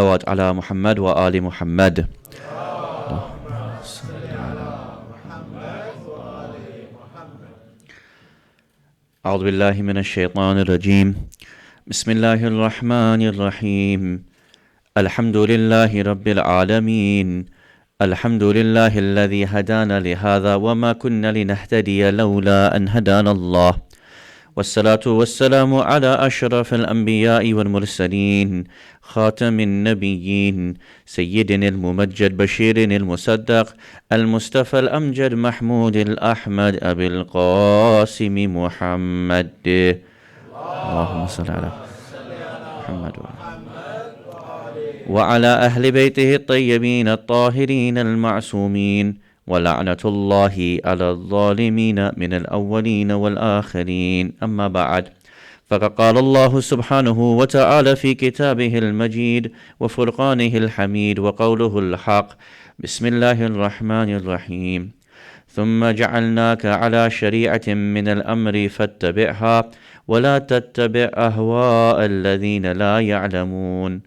على محمد وآل محمد. أعوذ بالله من الشيطان الرجيم. بسم الله الرحمن الرحيم. الحمد لله رب العالمين. الحمد لله الذي هدانا لهذا وما كنا لنهتدي لولا أن هدانا الله. والصلاة والسلام على أشرف الأنبياء والمرسلين خاتم النبيين سيدنا الممجد بشير المصدق المصطفى الأمجد محمود الأحمد أبي القاسم محمد. اللهم صل على محمد وعلى أهل بيته الطيبين الطاهرين المعصومين ولعنة الله على الظالمين من الأولين والآخرين. أما بعد، فقد قال الله سبحانه وتعالى في كتابه المجيد وفرقانه الحميد وقوله الحق. بسم الله الرحمن الرحيم. ثم جعلناك على شريعة من الأمر فاتبعها ولا تتبع أهواء الذين لا يعلمون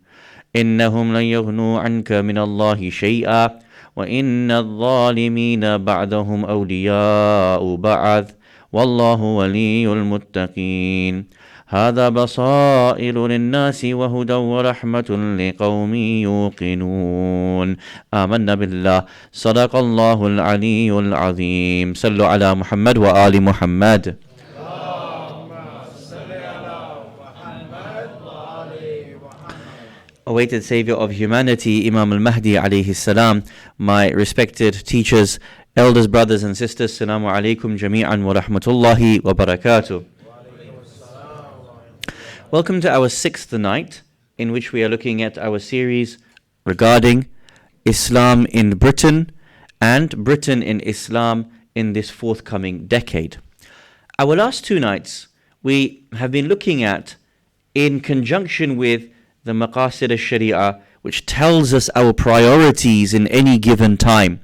إنهم لن يغنوا عنك من الله شيئا وإن الظالمين بعضهم أولياء بعض والله ولي المتقين. هذا بصائر للناس وهدى ورحمة لقوم يوقنون. آمنا بالله. صدق الله العلي العظيم. صلوا على محمد وآل محمد. Awaited Savior of humanity, Imam al-Mahdi alayhi salam, my respected teachers, elders, brothers and sisters, Assalamu alaikum jami'an wa rahmatullahi wa barakatuh. Welcome to our sixth night, in which we are looking at our series regarding Islam in Britain and Britain in Islam in this forthcoming decade. Our last two nights we have been looking at, in conjunction with the Maqasid al-Sharia, which tells us our priorities in any given time,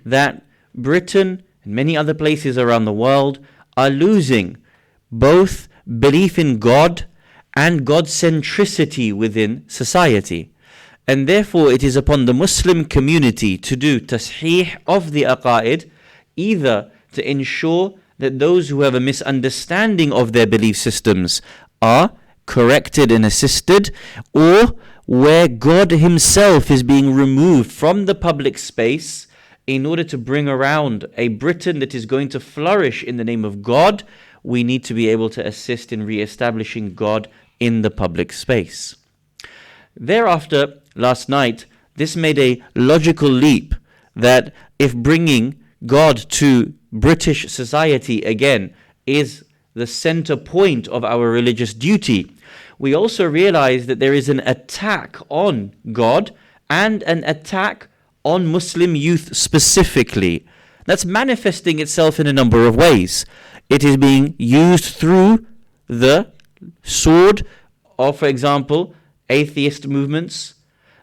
that Britain and many other places around the world are losing both belief in God and God centricity within society. And therefore it is upon the Muslim community to do tasheeh of the aqaid, either to ensure that those who have a misunderstanding of their belief systems are corrected and assisted, or where God himself is being removed from the public space in order to bring around a Britain that is going to flourish in the name of God, we need to be able to assist in re-establishing God in the public space. Thereafter, last night, this made a logical leap that if bringing God to British society again is the center point of our religious duty, we also realize that there is an attack on God and an attack on Muslim youth specifically. That's manifesting itself in a number of ways. It is being used through the sword of, for example, atheist movements.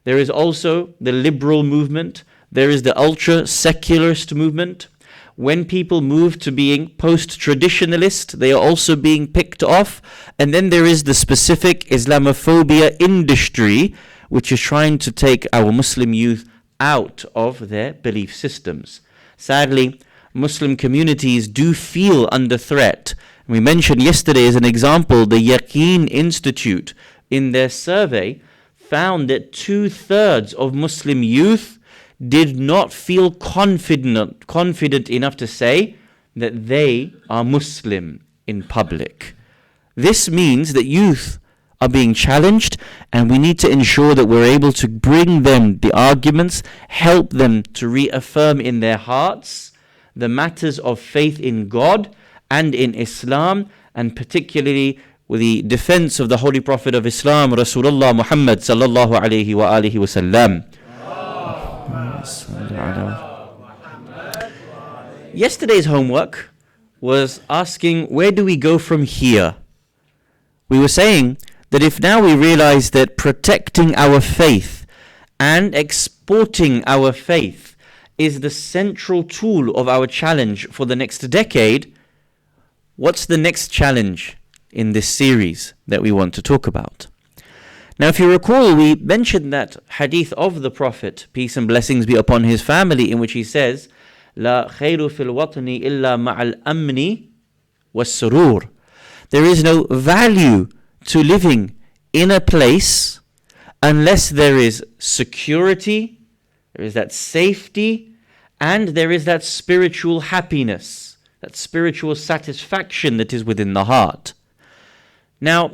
There is also the liberal movement. There is the ultra-secularist movement. When people move to being post-traditionalist, they are also being picked off. And then there is the specific Islamophobia industry, which is trying to take our Muslim youth out of their belief systems. Sadly, Muslim communities do feel under threat. We mentioned yesterday as an example, the Yaqeen Institute in their survey found that 2/3 of Muslim youth did not feel confident enough to say that they are Muslim in public. This means that youth are being challenged, and we need to ensure that we're able to bring them the arguments, help them to reaffirm in their hearts the matters of faith in God and in Islam, and particularly with the defense of the Holy Prophet of Islam, Rasulullah Muhammad sallallahu alayhi wa alihi wa sallam. Yesterday's homework was asking, where do we go from here? We were saying that if now we realize that protecting our faith and exporting our faith is the central tool of our challenge for the next decade, what's the next challenge in this series that we want to talk about? Now, if you recall, we mentioned that hadith of the Prophet, peace and blessings be upon his family, in which he says, لا خير في الوطن إلا مع الأمن والسرور. There is no value to living in a place unless there is security, there is that safety, and there is that spiritual happiness, that spiritual satisfaction that is within the heart. Now,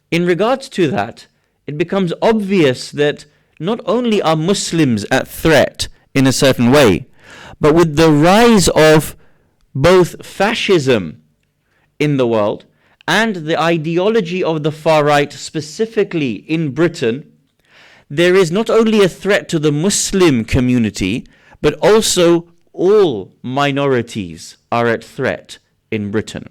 in regards to that, it becomes obvious that not only are Muslims at threat in a certain way, but with the rise of both fascism in the world and the ideology of the far right, specifically in Britain, there is not only a threat to the Muslim community, but also all minorities are at threat in Britain.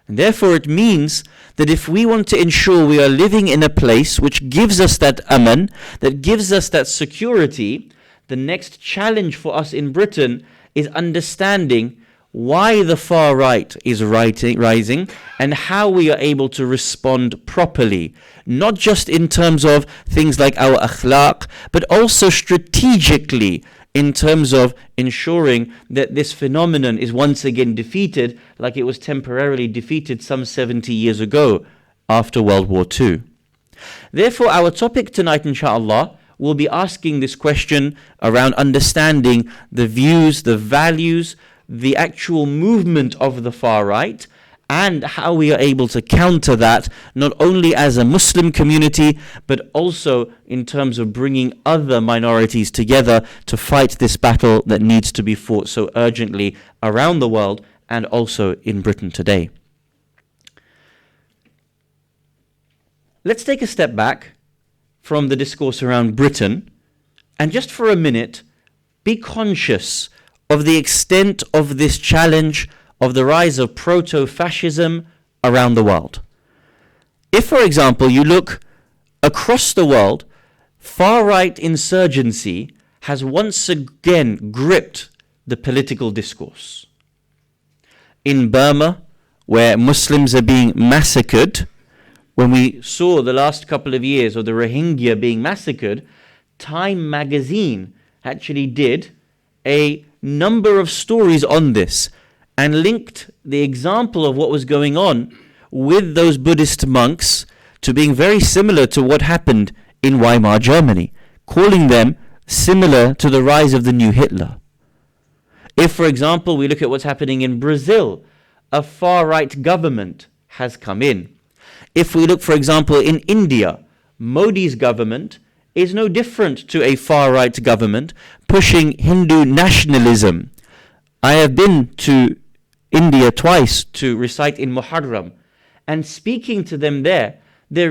And therefore it means that if we want to ensure we are living in a place which gives us that aman, that gives us that security, the next challenge for us in Britain is understanding why the far right is rising and how we are able to respond properly, not just in terms of things like our akhlaq, but also strategically in terms of ensuring that this phenomenon is once again defeated like it was temporarily defeated some 70 years ago after World War II. Therefore, our topic tonight, inshallah, will be asking this question around understanding the views, the values, the actual movement of the far right, and how we are able to counter that, not only as a Muslim community, but also in terms of bringing other minorities together to fight this battle that needs to be fought so urgently around the world and also in Britain today. Let's take a step back from the discourse around Britain and just for a minute be conscious of the extent of this challenge of the rise of proto-fascism around the world. If, for example, you look across the world, far-right insurgency has once again gripped the political discourse. In Burma, where Muslims are being massacred, when we saw the last couple of years of the Rohingya being massacred, Time magazine actually did a number of stories on this and linked the example of what was going on with those Buddhist monks to being very similar to what happened in Weimar Germany, calling them similar to the rise of the new Hitler. If, for example, we look at what's happening in Brazil, a far-right government has come in. If we look, for example, in India, Modi's government is no different to a far-right government pushing Hindu nationalism. I have been to India twice to recite in Muharram, and speaking to them there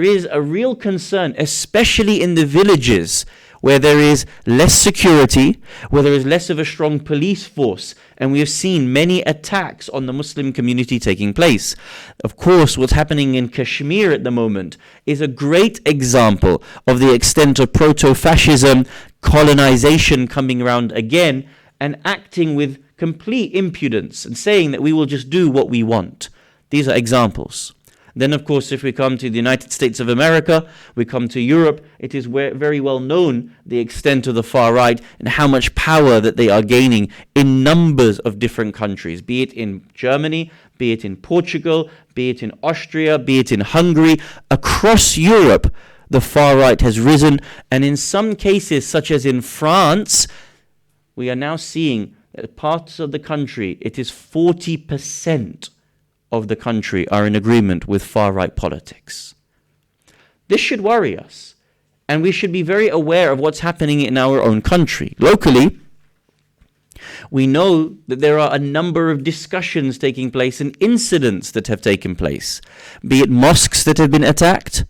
is a real concern, especially in the villages where there is less security, where there is less of a strong police force, and we have seen many attacks on the Muslim community taking place. Of course, what's happening in Kashmir at the moment is a great example of the extent of proto-fascism, colonization coming around again, and acting with complete impudence and saying that we will just do what we want. These are examples. Then, of course, if we come to the United States of America, we come to Europe, it is very well known the extent of the far right and how much power that they are gaining in numbers of different countries, be it in Germany, be it in Portugal, be it in Austria, be it in Hungary. Across Europe, the far right has risen, and in some cases, such as in France, we are now seeing that parts of the country, it is 40% of the country are in agreement with far-right politics. This should worry us, and we should be very aware of what's happening in our own country. Locally, we know that there are a number of discussions taking place and incidents that have taken place, be it mosques that have been attacked,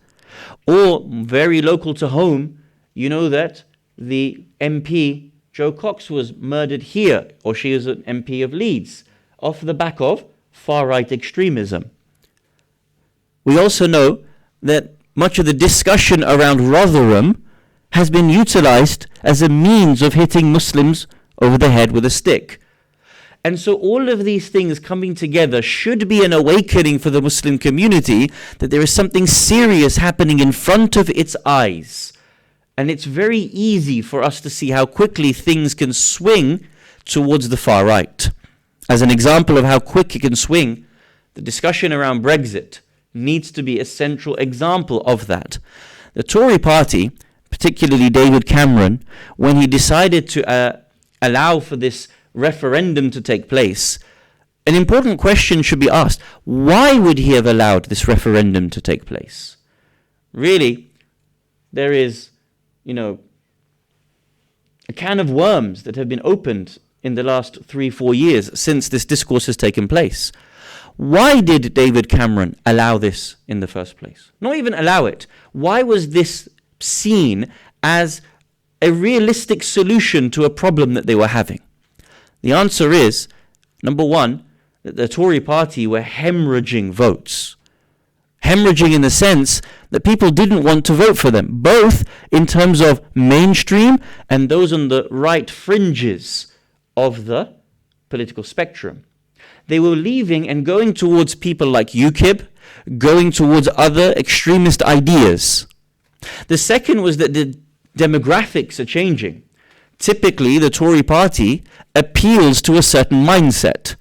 or very local to home, you know that the MP, Jo Cox, was murdered here, or she is an MP of Leeds, off the back of far-right extremism. We also know that much of the discussion around Rotherham has been utilized as a means of hitting Muslims over the head with a stick. And so all of these things coming together should be an awakening for the Muslim community that there is something serious happening in front of its eyes. And it's very easy for us to see how quickly things can swing towards the far right. As an example of how quick it can swing, the discussion around Brexit needs to be a central example of that. The Tory party, particularly David Cameron, when he decided to allow for this referendum to take place, an important question should be asked. Why would he have allowed this referendum to take place? Really, there is, a can of worms that have been opened in the last 3-4 years since this discourse has taken place. Why did David Cameron allow this in the first place? Not even allow it. Why was this seen as a realistic solution to a problem that they were having? The answer is, number one, that the Tory party were hemorrhaging votes. Hemorrhaging in the sense that people didn't want to vote for them, both in terms of mainstream and those on the right fringes of the political spectrum. They were leaving and going towards people like UKIP, going towards other extremist ideas. The second was that the demographics are changing. Typically, the Tory party appeals to a certain mindset.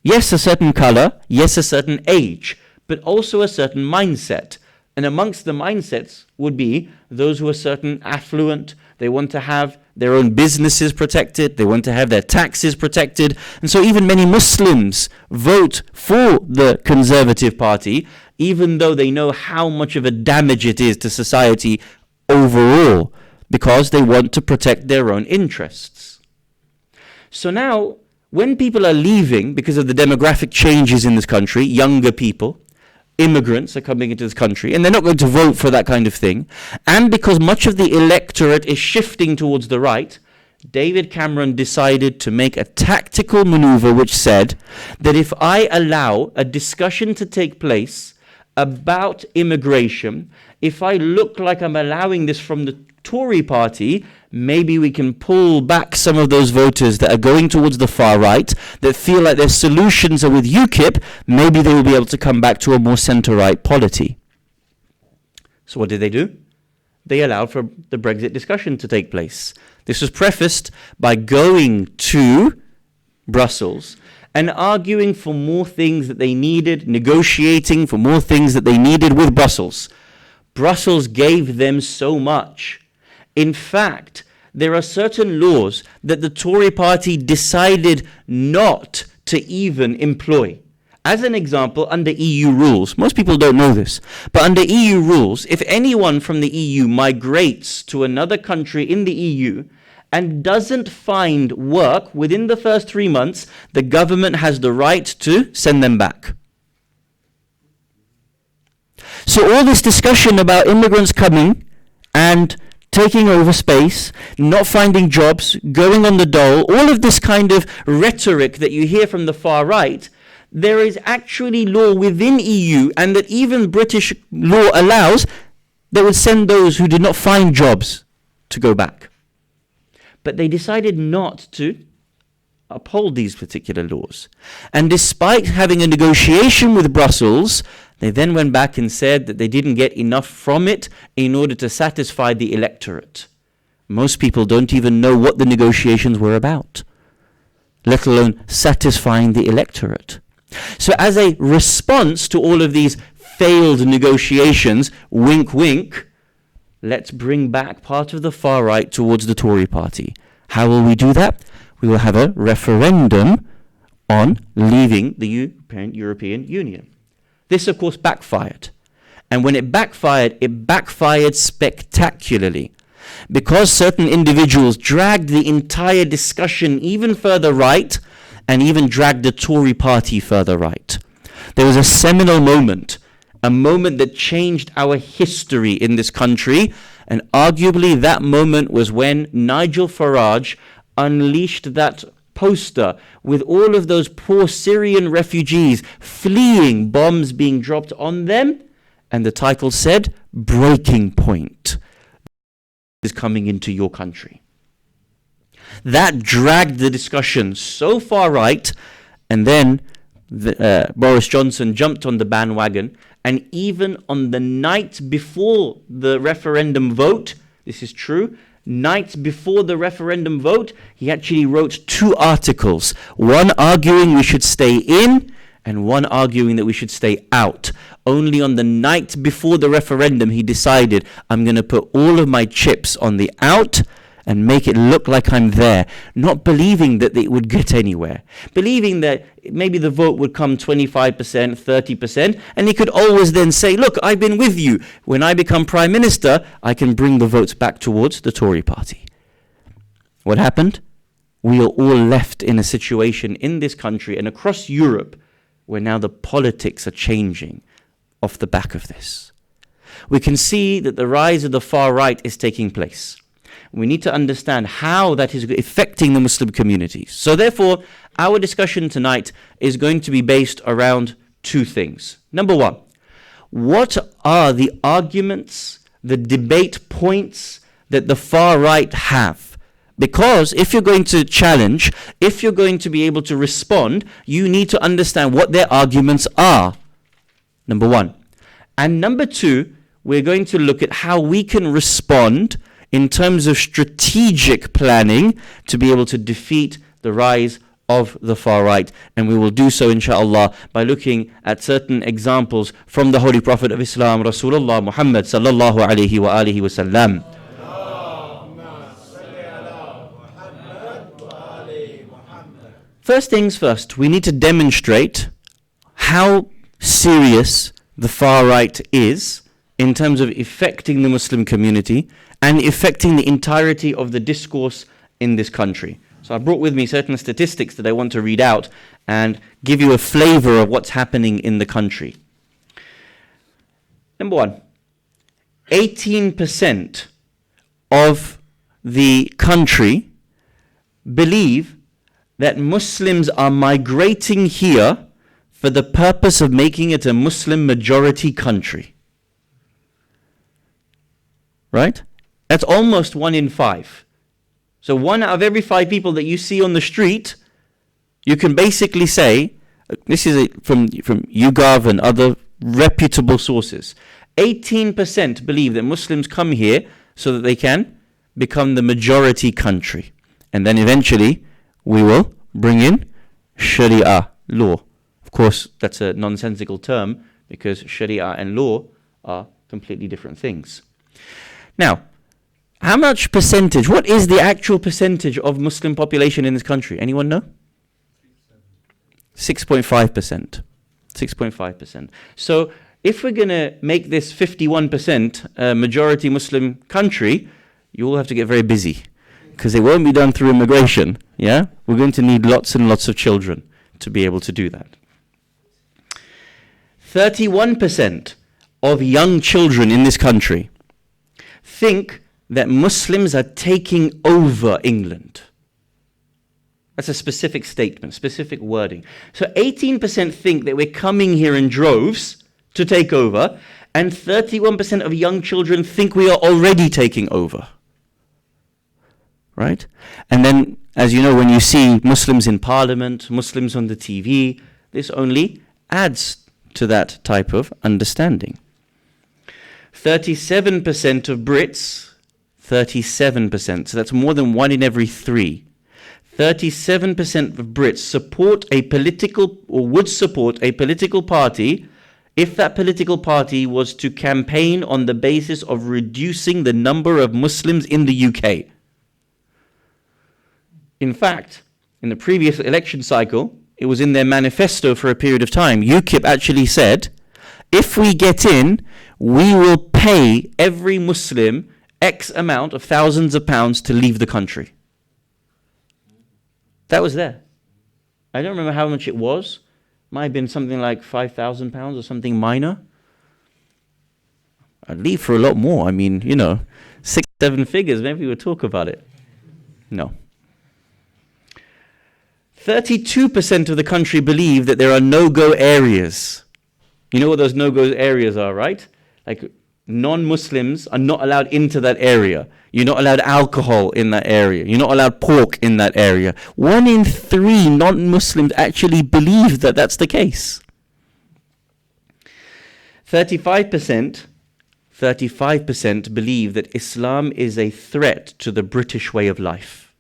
Yes, a certain colour, yes, a certain age, but also a certain mindset. And amongst the mindsets would be those who are certain affluent. They want to have their own businesses protected. They want to have their taxes protected. And so even many Muslims vote for the Conservative Party, even though they know how much of a damage it is to society overall, because they want to protect their own interests. So now, when people are leaving because of the demographic changes in this country, younger people, immigrants are coming into this country, and they're not going to vote for that kind of thing, and because much of the electorate is shifting towards the right, David Cameron decided to make a tactical maneuver which said that if I allow a discussion to take place about immigration, if I look like I'm allowing this from the Tory party, maybe we can pull back some of those voters that are going towards the far right, that feel like their solutions are with UKIP. Maybe they will be able to come back to a more centre-right polity. So what did they do? They allowed for the Brexit discussion to take place. This was prefaced by going to Brussels and arguing for more things that they needed, negotiating for more things that they needed with Brussels. Brussels gave them so much. In fact, there are certain laws that the Tory party decided not to even employ. As an example, under EU rules, most people don't know this, but under EU rules, if anyone from the EU migrates to another country in the EU and doesn't find work within the first 3 months, the government has the right to send them back. So all this discussion about immigrants coming and taking over space, not finding jobs, going on the dole, all of this kind of rhetoric that you hear from the far right, there is actually law within EU, and that even British law allows, that would send those who did not find jobs to go back. But they decided not to uphold these particular laws. And despite having a negotiation with Brussels, they then went back and said that they didn't get enough from it in order to satisfy the electorate. Most people don't even know what the negotiations were about, let alone satisfying the electorate. So as a response to all of these failed negotiations, wink wink, let's bring back part of the far right towards the Tory party. How will we do that? We will have a referendum on leaving the European Union. This, of course, backfired. And when it backfired spectacularly. Because certain individuals dragged the entire discussion even further right, and even dragged the Tory party further right. There was a seminal moment, a moment that changed our history in this country, and arguably that moment was when Nigel Farage unleashed that poster with all of those poor Syrian refugees fleeing, bombs being dropped on them, and the title said, "Breaking Point is coming into your country." That dragged the discussion so far right, and then Boris Johnson jumped on the bandwagon, and even on the night before the referendum vote, this is true, night before the referendum vote, he actually wrote 2 articles, one arguing we should stay in and one arguing that we should stay out. Only on the night before the referendum he decided, I'm going to put all of my chips on the out and make it look like I'm there, not believing that it would get anywhere, believing that maybe the vote would come 25%, 30%, and he could always then say, look, I've been with you. When I become Prime Minister, I can bring the votes back towards the Tory party. What happened? We are all left in a situation in this country and across Europe where now the politics are changing off the back of this. We can see that the rise of the far right is taking place. We need to understand how that is affecting the Muslim communities. So therefore, our discussion tonight is going to be based around 2 things. Number 1, what are the arguments, the debate points that the far right have? Because if you're going to challenge, if you're going to be able to respond, you need to understand what their arguments are. Number 1. And number 2, we're going to look at how we can respond in terms of strategic planning to be able to defeat the rise of the far right. And we will do so, inshallah, by looking at certain examples from the Holy Prophet of Islam, Rasulullah Muhammad sallallahu alayhi wa alihi wa sallam. First things first, we need to demonstrate how serious the far right is in terms of affecting the Muslim community and affecting the entirety of the discourse in this country. So I brought with me certain statistics that I want to read out and give you a flavor of what's happening in the country. Number 1, 18% of the country believe that Muslims are migrating here for the purpose of making it a Muslim majority country. Right? That's almost 1 in 5. So 1 out of every 5 people that you see on the street, you can basically say, this is from YouGov and other reputable sources, 18% believe that Muslims come here so that they can become the majority country. And then eventually we will bring in Sharia law. Of course, that's a nonsensical term because Sharia and law are completely different things. Now, how much percentage, what is the actual percentage of Muslim population in this country? Anyone know? 6.5%. 6.5%. So if we're going to make this 51% majority Muslim country, you all have to get very busy because it won't be done through immigration. Yeah, we're going to need lots and lots of children to be able to do that. 31% of young children in this country think that Muslims are taking over England. That's a specific statement, specific wording. So 18% think that we're coming here in droves to take over, and 31% of young children think we are already taking over. Right? And then, as you know, when you see Muslims in parliament, Muslims on the TV, this only adds to that type of understanding. 37% of Brits, 37%, so that's more than 1 in every 3. 37% of Brits support a political, or would support a political party if that political party was to campaign on the basis of reducing the number of Muslims in the UK. In fact, in the previous election cycle, it was in their manifesto for a period of time. UKIP actually said, if we get in, we will pay every Muslim X amount of thousands of pounds to leave the country. That was there. I don't remember how much it was. Might have been something like £5,000 or something minor. I'd leave for a lot more. I mean, 6, 7 figures. Maybe we'll talk about it. No. 32% of the country believe that there are no-go areas. You know what those no-go areas are, right? Like non-Muslims are not allowed into that area. You're not allowed alcohol in that area. You're not allowed pork in that area. 1 in 3 non-Muslims actually believe that that's the case. 35% believe that Islam is a threat to the British way of life.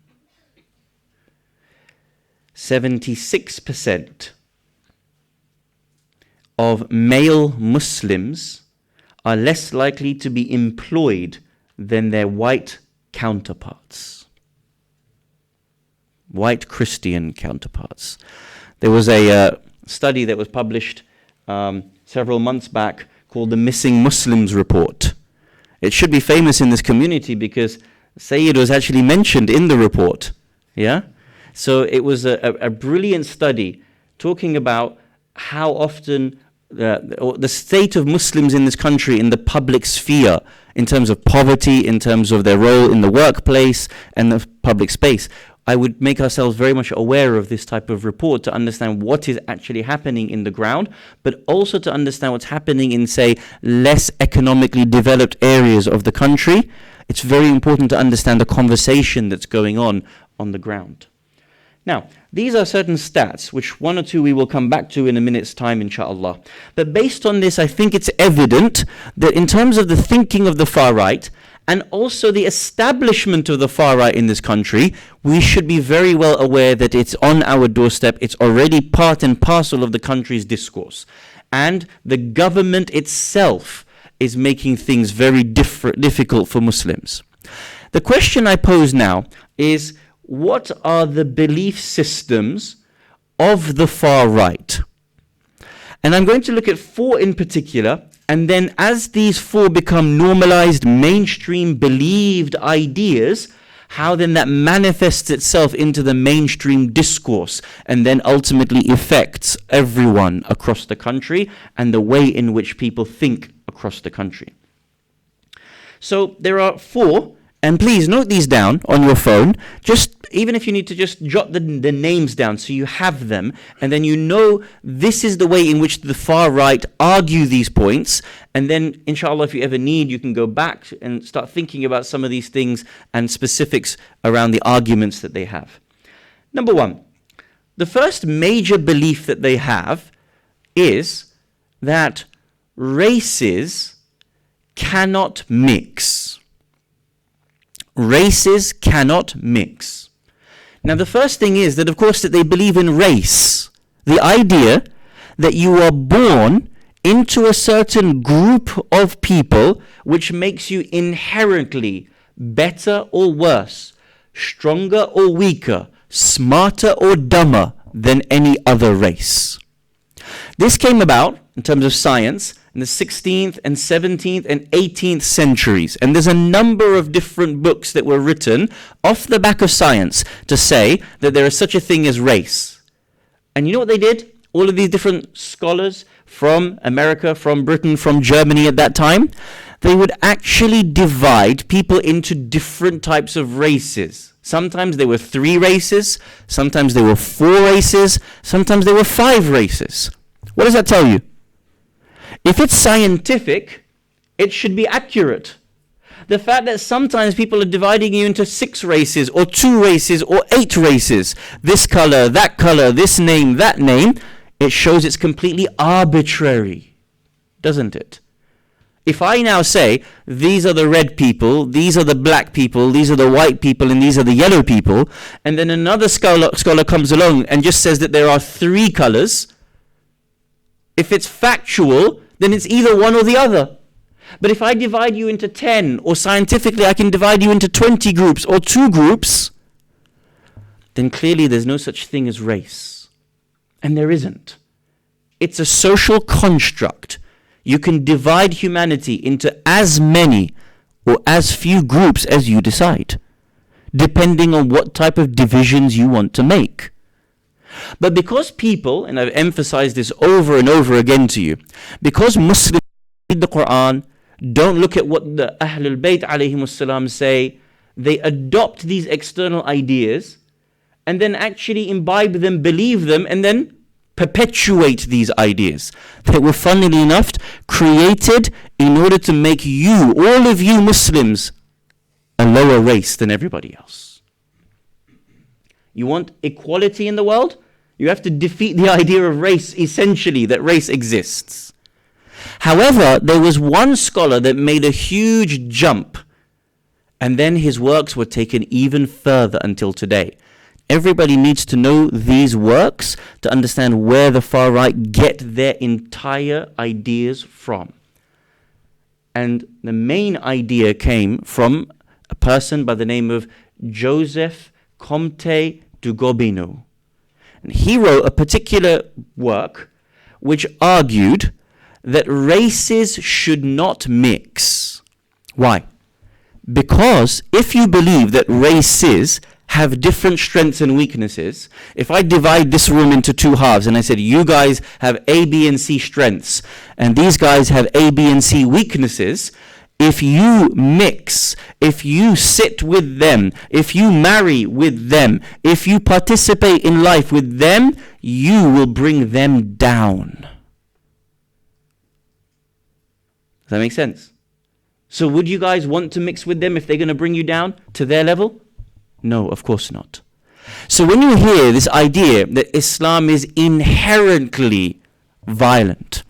76% of male Muslims are less likely to be employed than their white counterparts. White Christian counterparts. There was a study that was published several months back called the Missing Muslims Report. It should be famous in this community because Sayyid was actually mentioned in the report. Yeah? So it was a brilliant study talking about how often the state of Muslims in this country in the public sphere, in terms of poverty, in terms of their role in the workplace and the public space. I would make ourselves very much aware of this type of report to understand what is actually happening in the ground, but also to understand what's happening in, say, less economically developed areas of the country. It's very important to understand the conversation that's going on the ground. Now, these are certain stats, which 1 or 2 we will come back to in a minute's time, inshallah. But based on this, I think it's evident that in terms of the thinking of the far right, and also the establishment of the far right in this country, we should be very well aware that it's on our doorstep. It's already part and parcel of the country's discourse. And the government itself is making things very difficult for Muslims. The question I pose now is, what are the belief systems of the far right? And I'm going to look at 4 in particular. And then as these 4 become normalized, mainstream, believed ideas, how then that manifests itself into the mainstream discourse and then ultimately affects everyone across the country and the way in which people think across the country. So there are 4, and please note these down on your phone, just even if you need to just jot the names down so you have them, and then you know this is the way in which the far right argue these points, and then inshallah if you ever need, you can go back and start thinking about some of these things and specifics around the arguments that they have. Number 1, the first major belief that they have is that races cannot mix. Races cannot mix. Now the first thing is that of course that they believe in race. The idea that you are born into a certain group of people which makes you inherently better or worse, stronger or weaker, smarter or dumber than any other race. This came about in terms of science in the 16th and 17th and 18th centuries. And there's a number of different books that were written off the back of science to say that there is such a thing as race. And you know what they did? All of these different scholars from America, from Britain, from Germany at that time, they would actually divide people into different types of races. Sometimes there were 3 races, sometimes there were 4 races, sometimes there were 5 races. What does that tell you? If it's scientific, it should be accurate. The fact that sometimes people are dividing you into 6 races or 2 races or 8 races, this color, this name, that name, it shows it's completely arbitrary, doesn't it? If I now say, these are the red people, these are the black people, these are the white people, and these are the yellow people, and then another scholar comes along and just says that there are 3 colors, if it's factual, then it's either one or the other. But if I divide you into 10, or scientifically I can divide you into 20 groups or 2 groups, then clearly there's no such thing as race. And there isn't. It's a social construct. You can divide humanity into as many or as few groups as you decide, depending on what type of divisions you want to make. But because people, and I've emphasized this over and over again to you, because Muslims read the Quran, don't look at what the Ahlul Bayt alayhimus salam say, they adopt these external ideas and then actually imbibe them, believe them, and then perpetuate these ideas that were, funnily enough, created in order to make you, all of you Muslims, a lower race than everybody else. You want equality in the world? You have to defeat the idea of race, essentially, that race exists. However, there was one scholar that made a huge jump, and then his works were taken even further until today. Everybody needs to know these works to understand where the far right get their entire ideas from. And the main idea came from a person by the name of Joseph Comte du Gobineau. And he wrote a particular work which argued that races should not mix. Why? Because if you believe that races have different strengths and weaknesses, if I divide this room into two halves and I said, you guys have A, B, and C strengths, and these guys have A, B, and C weaknesses, if you mix, if you sit with them, if you marry with them, if you participate in life with them, you will bring them down. Does that make sense? So would you guys want to mix with them if they're going to bring you down to their level? No, of course not. So when you hear this idea that Islam is inherently violent,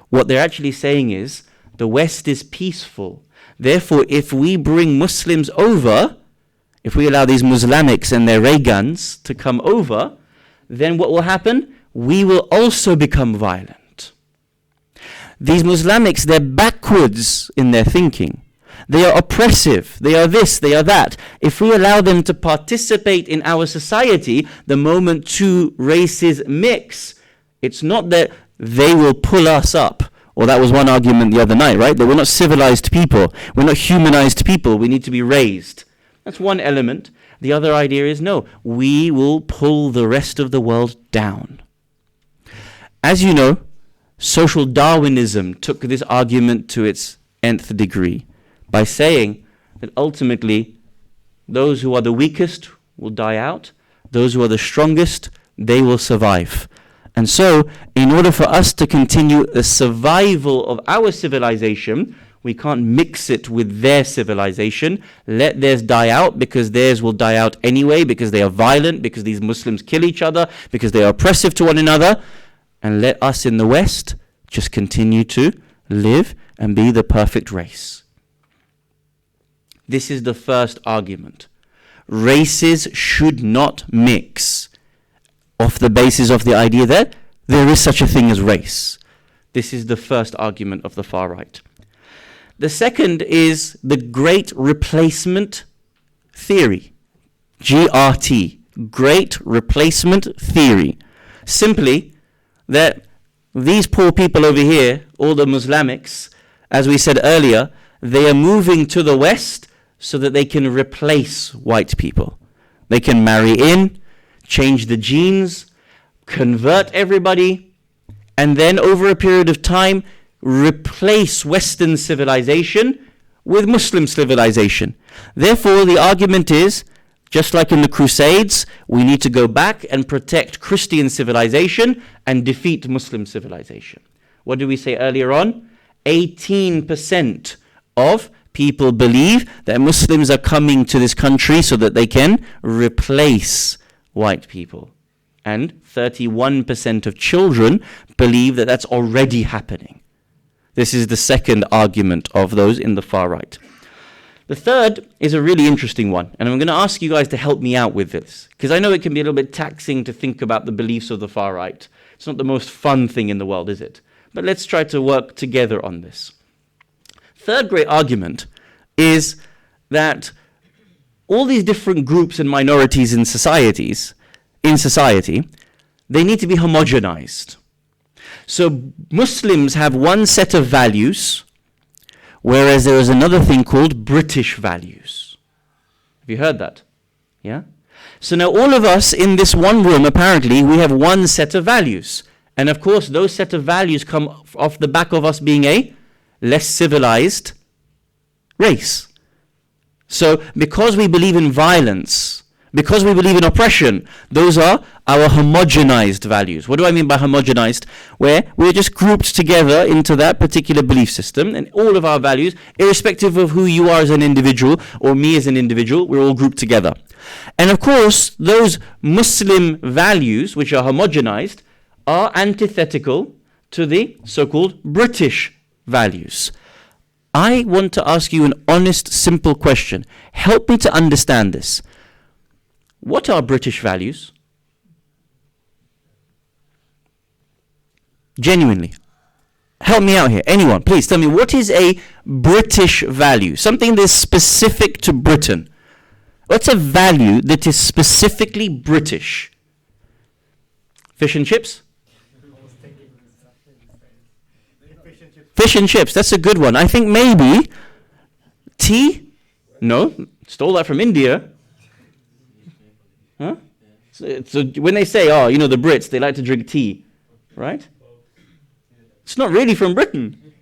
what they're actually saying is, the West is peaceful. Therefore, if we bring Muslims over, if we allow these Muslimics and their ray guns to come over, then what will happen? We will also become violent. These Muslimics, they're backwards in their thinking. They are oppressive. They are this, they are that. If we allow them to participate in our society, the moment two races mix, it's not that they will pull us up. Well, that was one argument the other night, right? That we're not civilized people. We're not humanized people. We need to be raised. That's one element. The other idea is, no, we will pull the rest of the world down. As you know, social Darwinism took this argument to its nth degree by saying that ultimately those who are the weakest will die out. Those who are the strongest, they will survive. And so, in order for us to continue the survival of our civilization, we can't mix it with their civilization. Let theirs die out, because theirs will die out anyway, because they are violent, because these Muslims kill each other, because they are oppressive to one another. And let us in the West just continue to live and be the perfect race. This is the first argument. Races should not mix, off the basis of the idea that there is such a thing as race. This is the first argument of the far right. The second is the Great Replacement Theory. GRT. Great Replacement Theory. Simply that these poor people over here, all the Muslimics, as we said earlier, they are moving to the West so that they can replace white people. They can marry in, change the genes, convert everybody, and then over a period of time, replace Western civilization with Muslim civilization. Therefore, the argument is, just like in the Crusades, we need to go back and protect Christian civilization and defeat Muslim civilization. What did we say earlier on? 18% of people believe that Muslims are coming to this country so that they can replace white people. And 31% of children believe that that's already happening. This is the second argument of those in the far right. The third is a really interesting one, and I'm going to ask you guys to help me out with this, because I know it can be a little bit taxing to think about the beliefs of the far right. It's not the most fun thing in the world, is it? But let's try to work together on this. Third great argument is that all these different groups and minorities in society, they need to be homogenized. So Muslims have one set of values, whereas there is another thing called British values. Have you heard that? Yeah? So now all of us in this one room, apparently, we have one set of values. And of course, those set of values come off the back of us being a less civilized race. So because we believe in violence, Because we believe in oppression, those are our homogenized values. What do I mean by homogenized? Where we're just grouped together into that particular belief system, and all of our values, irrespective of who you are as an individual or me as an individual, we're all grouped together. And of course, those Muslim values, which are homogenized, are antithetical to the so-called British values. I want to ask you an honest, simple question. Help me to understand this. What are British values? Genuinely. Help me out here. Anyone, please tell me, what is a British value? Something that's specific to Britain. What's a value that is specifically British? Fish and chips? Fish and chips, that's a good one. I think maybe tea? No, stole that from India. Huh? So when they say, oh, the Brits, they like to drink tea, right? It's not really from Britain.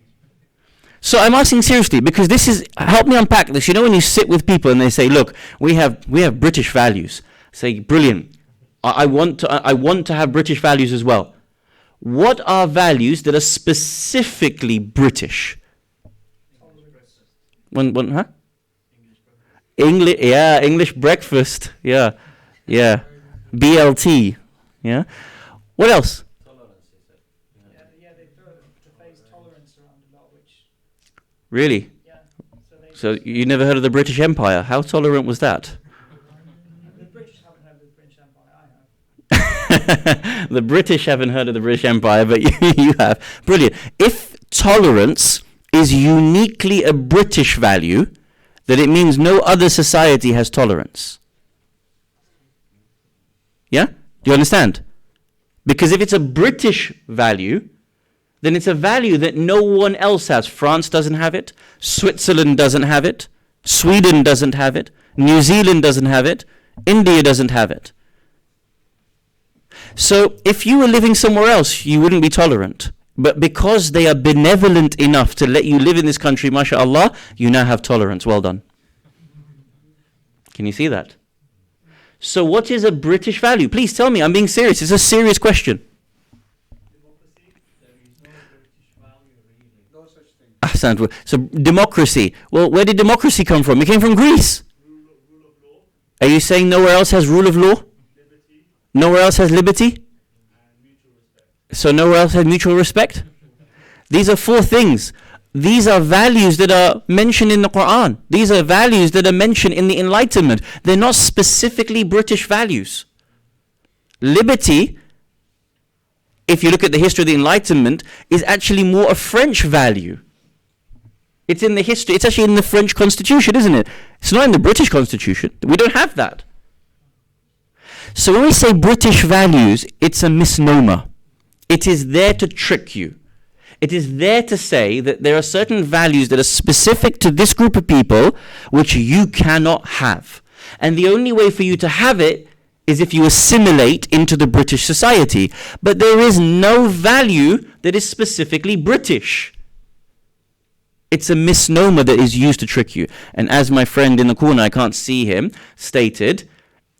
So I'm asking seriously, because this is, help me unpack this. When you sit with people and they say, look, we have British values. Say, brilliant. I want to have British values as well. What are values that are specifically British? Huh? English breakfast. Yeah. BLT. Yeah. What else? They face tolerance around a lot, which. Really? Yeah. So you never heard of the British Empire? How tolerant was that? The British haven't heard of the British Empire. I have. The British haven't heard of the British Empire, but you have. Brilliant. If tolerance is uniquely a British value, then it means no other society has tolerance. Yeah? Do you understand? Because if it's a British value, then it's a value that no one else has. France doesn't have it. Switzerland doesn't have it. Sweden doesn't have it. New Zealand doesn't have it. India doesn't have it. So if you were living somewhere else, you wouldn't be tolerant. But because they are benevolent enough to let you live in this country, mashallah, you now have tolerance. Well done. Can you see that? So what is a British value? Please tell me. I'm being serious. It's a serious question. Democracy. There is no British value really. No such thing. So democracy. Well, where did democracy come from? It came from Greece. Rule of law. Are you saying nowhere else has rule of law? Liberty. Nowhere else has liberty? And mutual respect. So nowhere else has mutual respect? These are four things. These are values that are mentioned in the Quran. These are values that are mentioned in the Enlightenment. They're not specifically British values. Liberty, if you look at the history of the Enlightenment, is actually more a French value. It's in the history, it's actually in the French Constitution, isn't it? It's not in the British Constitution. We don't have that. So when we say British values, it's a misnomer. It is there to trick you. It is there to say that there are certain values that are specific to this group of people which you cannot have. And the only way for you to have it is if you assimilate into the British society. But there is no value that is specifically British. It's a misnomer that is used to trick you. And as my friend in the corner, I can't see him, stated,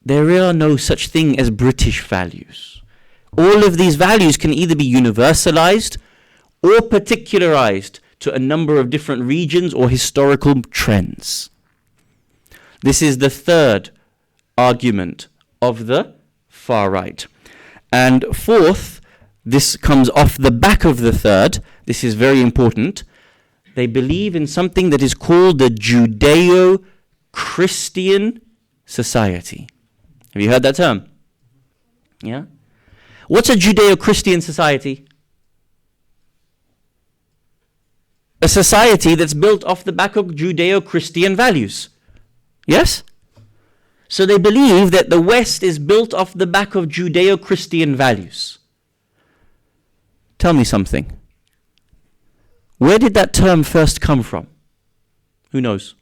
there are no such thing as British values. All of these values can either be universalized or particularized to a number of different regions or historical trends. This is the third argument of the far right. And fourth, this comes off the back of the third, this is very important, they believe in something that is called the Judeo-Christian society. Have you heard that term? Yeah? What's a Judeo-Christian society? A society that's built off the back of Judeo-Christian values. Yes? So they believe that the West is built off the back of Judeo-Christian values. Tell me something. Where did that term first come from? Who knows?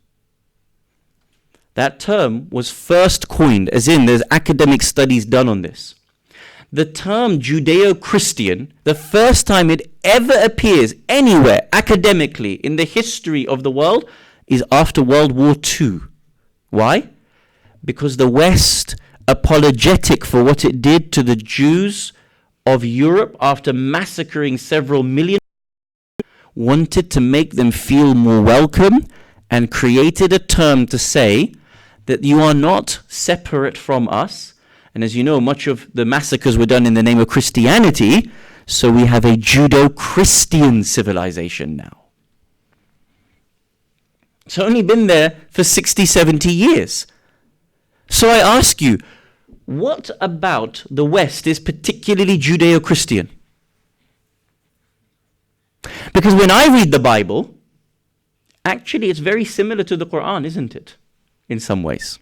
That term was first coined, as in there's academic studies done on this. The term Judeo-Christian, the first time it ever appears anywhere academically in the history of the world is after World War II. Why? Because the West, apologetic for what it did to the Jews of Europe after massacring several million, wanted to make them feel more welcome and created a term to say that you are not separate from us. And as you know, much of the massacres were done in the name of Christianity, so we have a Judo-Christian civilization now. It's only been there for 60, 70 years. So I ask you, what about the West is particularly Judeo-Christian? Because when I read the Bible, actually it's very similar to the Quran, isn't it? In some ways.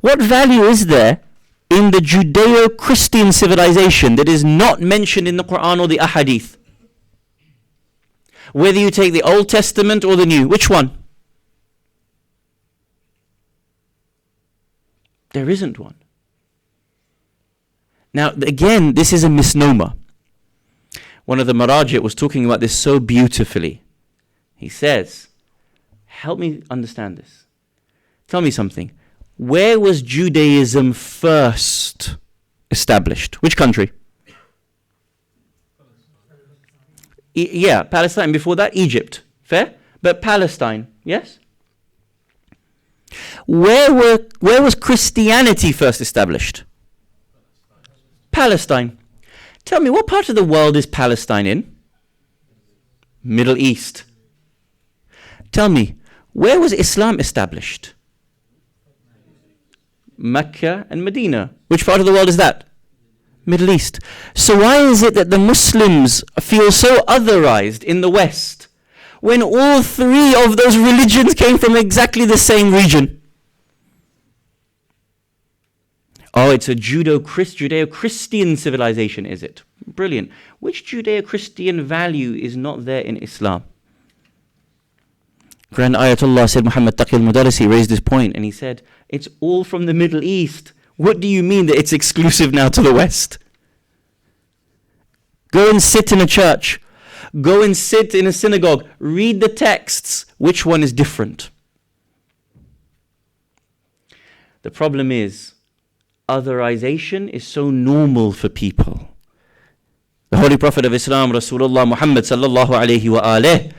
What value is there in the Judeo-Christian civilization that is not mentioned in the Quran or the Ahadith? Whether you take the Old Testament or the New, which one? There isn't one. Now, again, this is a misnomer. One of the Marajit was talking about this so beautifully. He says, help me understand this. Tell me something. Where was Judaism first established? Which country? Yeah, Palestine. Before that, Egypt. Fair? But Palestine, yes? Where was Christianity first established? Palestine. Tell me, what part of the world is Palestine in? Middle East. Tell me, where was Islam established? Mecca and Medina. Which part of the world is that? Middle East. So why is it that the Muslims feel so otherized in the West when all three of those religions came from exactly the same region? Oh, it's a Judeo-Christian civilization, is it? Brilliant. Which Judeo-Christian value is not there in Islam? Grand Ayatollah Sayyid Muhammad Taqi al-Mudarrisi raised this point and he said, it's all from the Middle East. What do you mean that it's exclusive now to the West? Go and sit in a church. Go and sit in a synagogue. Read the texts. Which one is different? The problem is, otherization is so normal for people. The Holy Prophet of Islam, Rasulullah Muhammad sallallahu alayhi wa alayhi,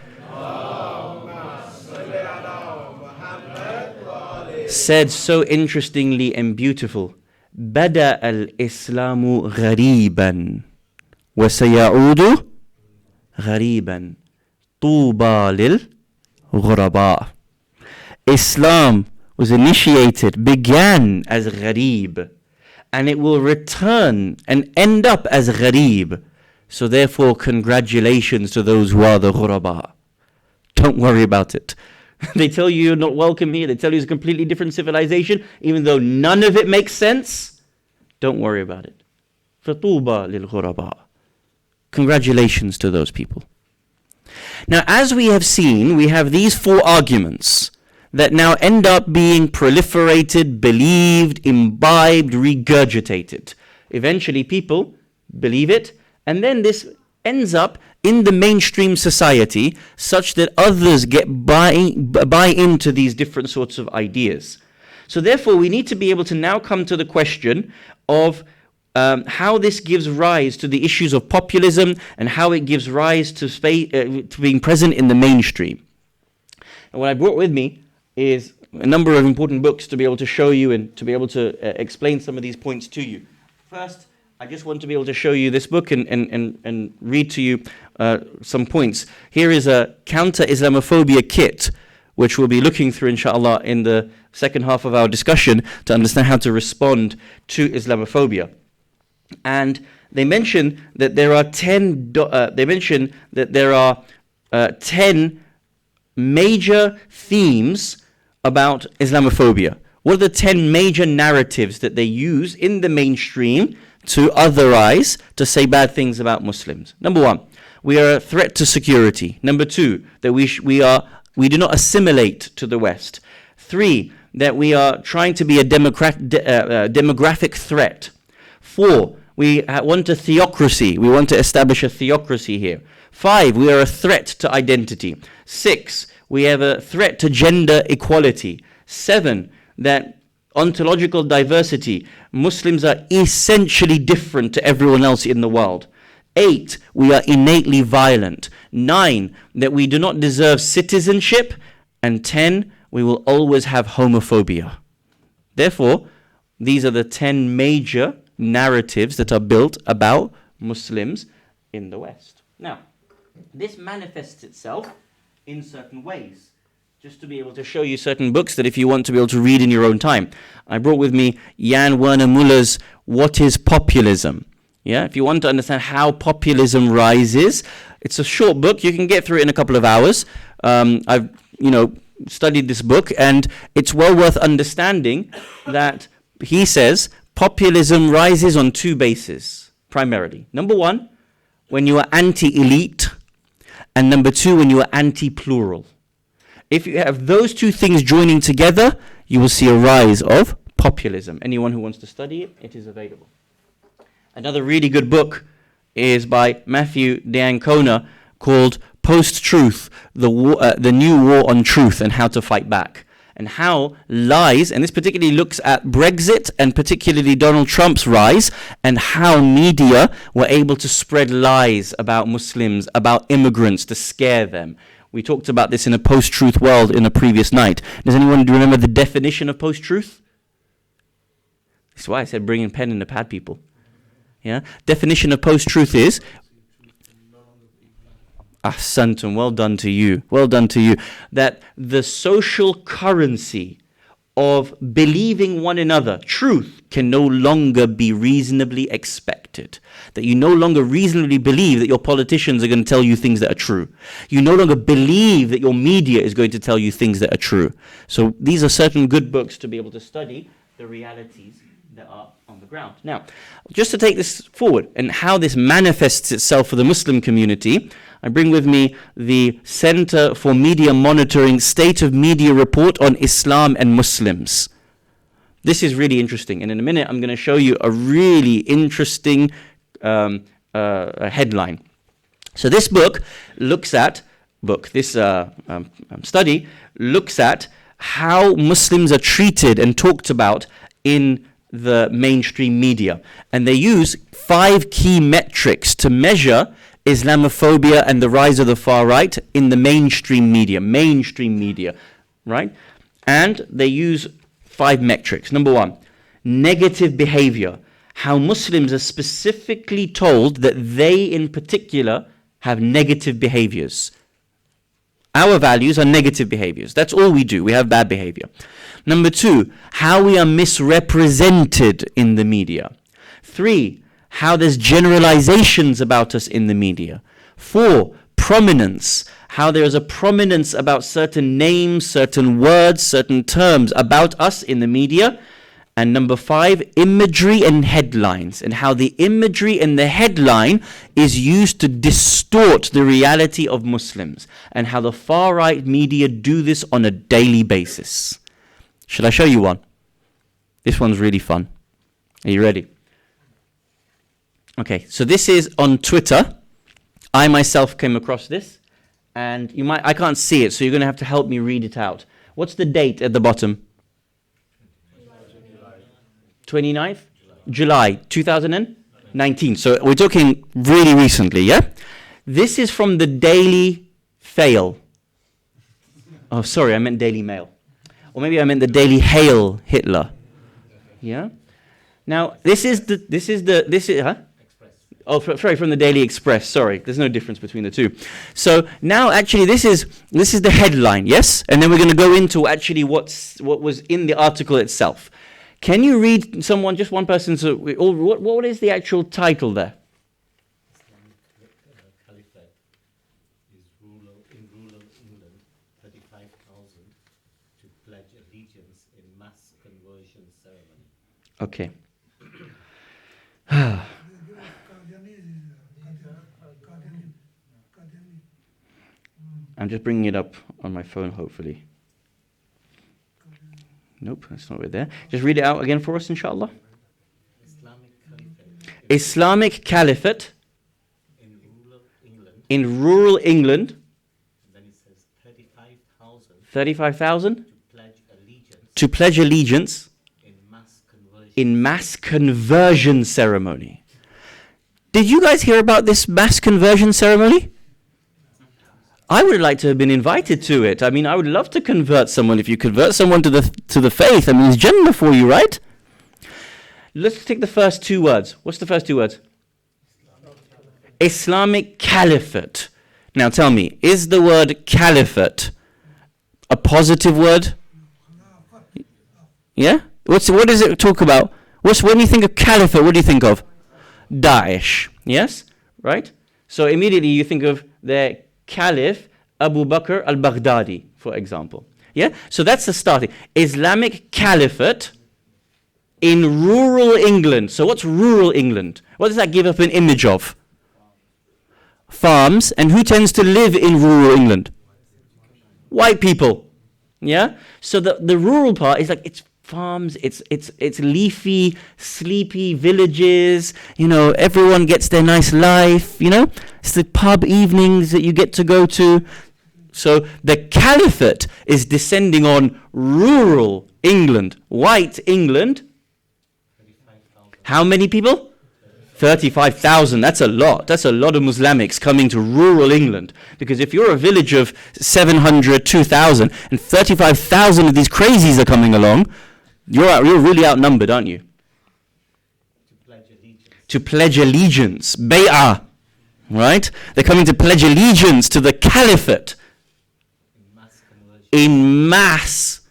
said so interestingly and beautiful, بدأ الإسلام غريبا وسيعود غريبا طوبى للغرباء. Islam was initiated, began as gharib, and it will return and end up as gharib. So therefore, congratulations to those who are the ghuraba. Don't worry about it. They tell you you're not welcome here. They tell you it's a completely different civilization, even though none of it makes sense. Don't worry about it. فَطُوبَى لِلْغُرَبَاءِ. Congratulations to those people. Now, as we have seen, we have these four arguments that now end up being proliferated, believed, imbibed, regurgitated. Eventually, people believe it, and then this ends up in the mainstream society such that others get buy into these different sorts of ideas. So therefore, we need to be able to now come to the question of how this gives rise to the issues of populism and how it gives rise to being present in the mainstream. And what I brought with me is a number of important books to be able to show you and to be able to explain some of these points to you. First, I just want to be able to show you this book and read to you some points. Here is a counter-Islamophobia kit, which we'll be looking through, inshallah, in the second half of our discussion to understand how to respond to Islamophobia. And they mention that there are 10 major themes about Islamophobia. What are the 10 major narratives that they use in the mainstream to otherize, to say bad things about Muslims? Number one, we are a threat to security. Number two, that we do not assimilate to the West. 3, that we are trying to be a demographic threat. 4, we want a theocracy. We want to establish a theocracy here. 5, we are a threat to identity. 6, we have a threat to gender equality. 7, that ontological diversity, Muslims are essentially different to everyone else in the world. 8, we are innately violent. 9, that we do not deserve citizenship. And 10, we will always have homophobia. Therefore, these are the 10 major narratives that are built about Muslims in the West. Now, this manifests itself in certain ways. Just to be able to show you certain books that if you want to be able to read in your own time. I brought with me Jan Werner Muller's What is Populism? Yeah, if you want to understand how populism rises, it's a short book. You can get through it in a couple of hours. I've, studied this book, and it's well worth understanding that he says populism rises on 2 bases, primarily. Number 1, when you are anti-elite, and number 2, when you are anti-plural. If you have those 2 things joining together, you will see a rise of populism. Anyone who wants to study it, it is available. Another really good book is by Matthew D'Ancona called Post-Truth, the New War on Truth and How to Fight Back. And how lies, and this particularly looks at Brexit and particularly Donald Trump's rise, and how media were able to spread lies about Muslims, about immigrants to scare them. We talked about this in a post-truth world in a previous night. Does anyone remember the definition of post-truth? That's why I said bring in pen and a pad, people. Yeah. Definition of post-truth is, Ahsantum, well done to you. Well done to you. That the social currency of believing one another, truth, can no longer be reasonably expected. That you no longer reasonably believe that your politicians are going to tell you things that are true. You no longer believe that your media is going to tell you things that are true. So these are certain good books to be able to study the realities that are on the ground. Now, just to take this forward and how this manifests itself for the Muslim community, I bring with me the Center for Media Monitoring State of Media Report on Islam and Muslims. This is really interesting, and in a minute I'm going to show you a really interesting headline. So this book looks at, study looks at how Muslims are treated and talked about in the mainstream media. And they use 5 key metrics to measure Islamophobia and the rise of the far right in the mainstream media, right? And they use 5 metrics. Number 1, negative behavior. How Muslims are specifically told that they in particular have negative behaviors. Our values are negative behaviors. That's all we do. We have bad behavior. Number 2, how we are misrepresented in the media. 3, how there's generalizations about us in the media. 4, prominence. How there is a prominence about certain names, certain words, certain terms about us in the media. And number 5, imagery and headlines, and how the imagery and the headline is used to distort the reality of Muslims, and how the far right media do this on a daily basis. Shall I show you one? This one's really fun. Are you ready? Okay, so this is on Twitter. I myself came across this, and I can't see it, so you're going to have to help me read it out. What's the date at the bottom? 29th? July 2019. So we're talking really recently, yeah? This is from the Daily Fail. Oh, sorry, I meant Daily Mail. Or maybe I meant the Daily Hail Hitler. Yeah? Now, this is huh? Oh, sorry, from the Daily Express. Sorry, there's no difference between the two. So now, actually, this is the headline, yes? And then we're going to go into actually what was in the article itself. Can you read someone, just one person, so what is the actual title there? Islamic Caliphate is in rural England, 35,000 to pledge allegiance in mass conversion ceremony. Okay. I'm just bringing it up on my phone, hopefully. Nope, that's not right there. Just read it out again for us, inshallah. Islamic Caliphate in rural England. And then it says 35,000 35,000 to pledge allegiance To pledge allegiance in mass conversion. in mass conversion ceremony. Did you guys hear about this mass conversion ceremony? I would like to have been invited to it. I mean, I would love to convert someone. If you convert someone to the faith, I mean, it's Jannah for you, right? Let's take the first two words. What's the first two words? Islamic Caliphate. Now tell me, is the word caliphate a positive word? Yeah? What does it talk about? When you think of caliphate, what do you think of? Daesh. Yes? Right? So immediately you think of the Caliph Abu Bakr al-Baghdadi, for example. Yeah? So that's the starting. Islamic Caliphate in rural England. So what's rural England? What does that give up an image of? Farms. And who tends to live in rural England? White people. Yeah? So the rural part is like, it's farms, it's leafy, sleepy villages, everyone gets their nice life, it's the pub evenings that you get to go to. So the caliphate is descending on rural England, white England. 35,000. How many people? 35,000. That's a lot. That's a lot of Muslimics coming to rural England. Because if you're a village of 700, 2,000, and 35,000 of these crazies are coming along, you're really outnumbered, aren't you? To pledge allegiance. To pledge allegiance. Bay'ah. Right? They're coming to pledge allegiance to the caliphate. In mass conversion. In mass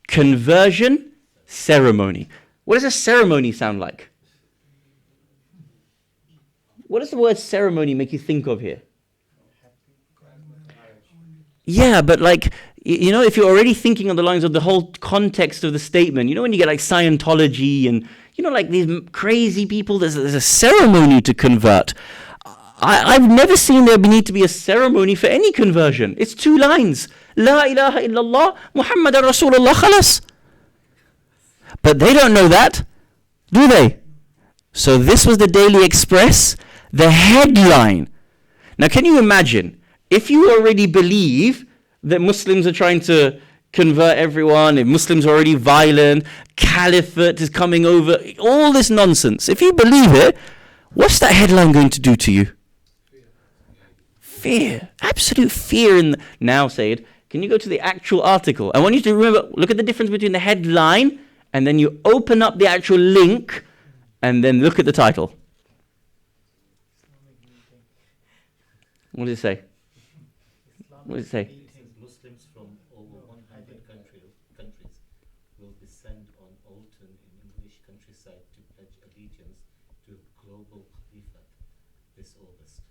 conversion ceremony. What does a ceremony sound like? What does the word ceremony make you think of here? Yeah, but if you're already thinking on the lines of the whole context of the statement, when you get like Scientology and, like these crazy people, there's a ceremony to convert. I've never seen there need to be a ceremony for any conversion. It's 2 lines. La ilaha illallah, Muhammadan Rasulullah, khalas. But they don't know that, do they? So this was the Daily Express, the headline. Now can you imagine, if you already believe that Muslims are trying to convert everyone, if Muslims are already violent, caliphate is coming over, all this nonsense, if you believe it, what's that headline going to do to you? Fear. Absolute fear. Now, Sayyid, can you go to the actual article? I want you to remember, look at the difference between the headline and then you open up the actual link and then look at the title. What does it say? What does it say? Muslims from over 100 countries will descend on Alton in English countryside to pledge allegiance to global Khalifat this August.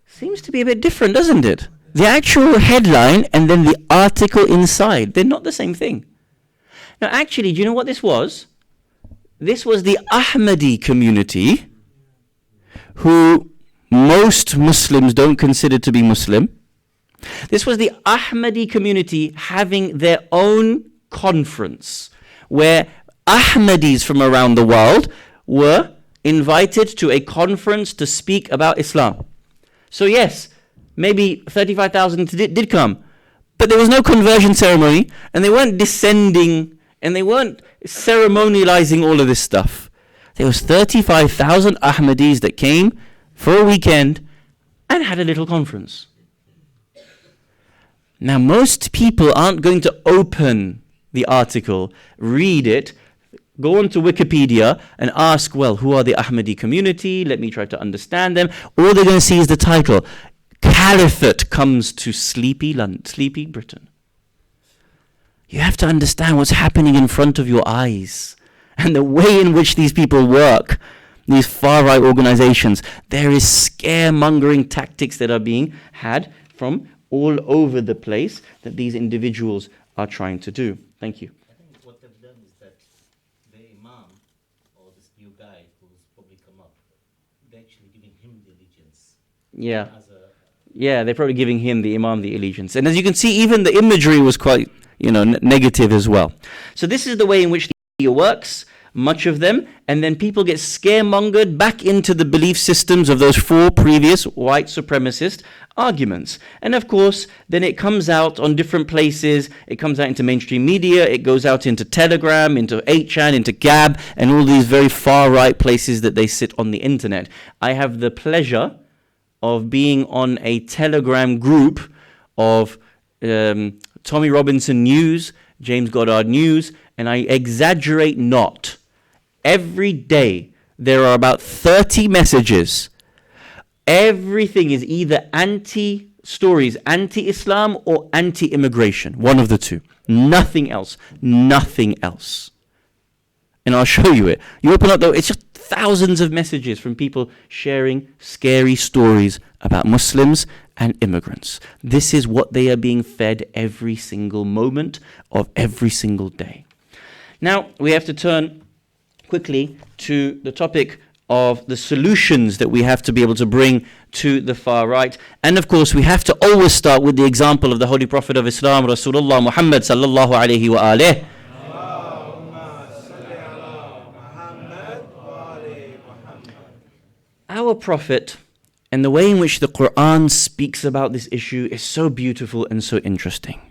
Seems to be a bit different, doesn't it? The actual headline and then the article inside, they're not the same thing. Now actually, do you know what this was? This was the Ahmadi community who most Muslims don't consider to be Muslim. This was the Ahmadi community having their own conference where Ahmadis from around the world were invited to a conference to speak about Islam. So yes, maybe 35,000 did come, but there was no conversion ceremony and they weren't descending and they weren't ceremonializing all of this stuff. There was 35,000 Ahmadis that came for a weekend and had a little conference. Now, most people aren't going to open the article, read it, go onto Wikipedia and ask, well, who are the Ahmadi community? Let me try to understand them. All they're going to see is the title. Caliphate comes to sleepy London, sleepy Britain. You have to understand what's happening in front of your eyes and the way in which these people work. These far-right organizations, there is scaremongering tactics that are being had from all over the place that these individuals are trying to do. Thank you. I think what they've done is that the Imam, or this new guy who's probably come up, they're actually giving him the allegiance. Yeah. As They're probably giving him, the Imam, the allegiance. And as you can see, even the imagery was quite, negative as well. So this is the way in which the media works. much of them, and then people get scaremongered back into the belief systems of those four previous white supremacist arguments. And of course, then it comes out on different places. It comes out into mainstream media, it goes out into Telegram, into 8chan, into Gab, and all these very far right places that they sit on the internet. I have the pleasure of being on a Telegram group of Tommy Robinson News, James Goddard News, and I exaggerate not. Every day there are about 30 messages. Everything is either anti-stories, anti-Islam or anti-immigration. One of the two. Nothing else. Nothing else. And I'll show you it. You open up though, it's just thousands of messages from people sharing scary stories about Muslims and immigrants. This is what they are being fed every single moment of every single day. Now, we have to turn quickly to the topic of the solutions that we have to be able to bring to the far right. And of course, we have to always start with the example of the Holy Prophet of Islam, Rasulullah Muhammad sallallahu alayhi wa alayhi. Our Prophet and the way in which the Quran speaks about this issue is so beautiful and so interesting.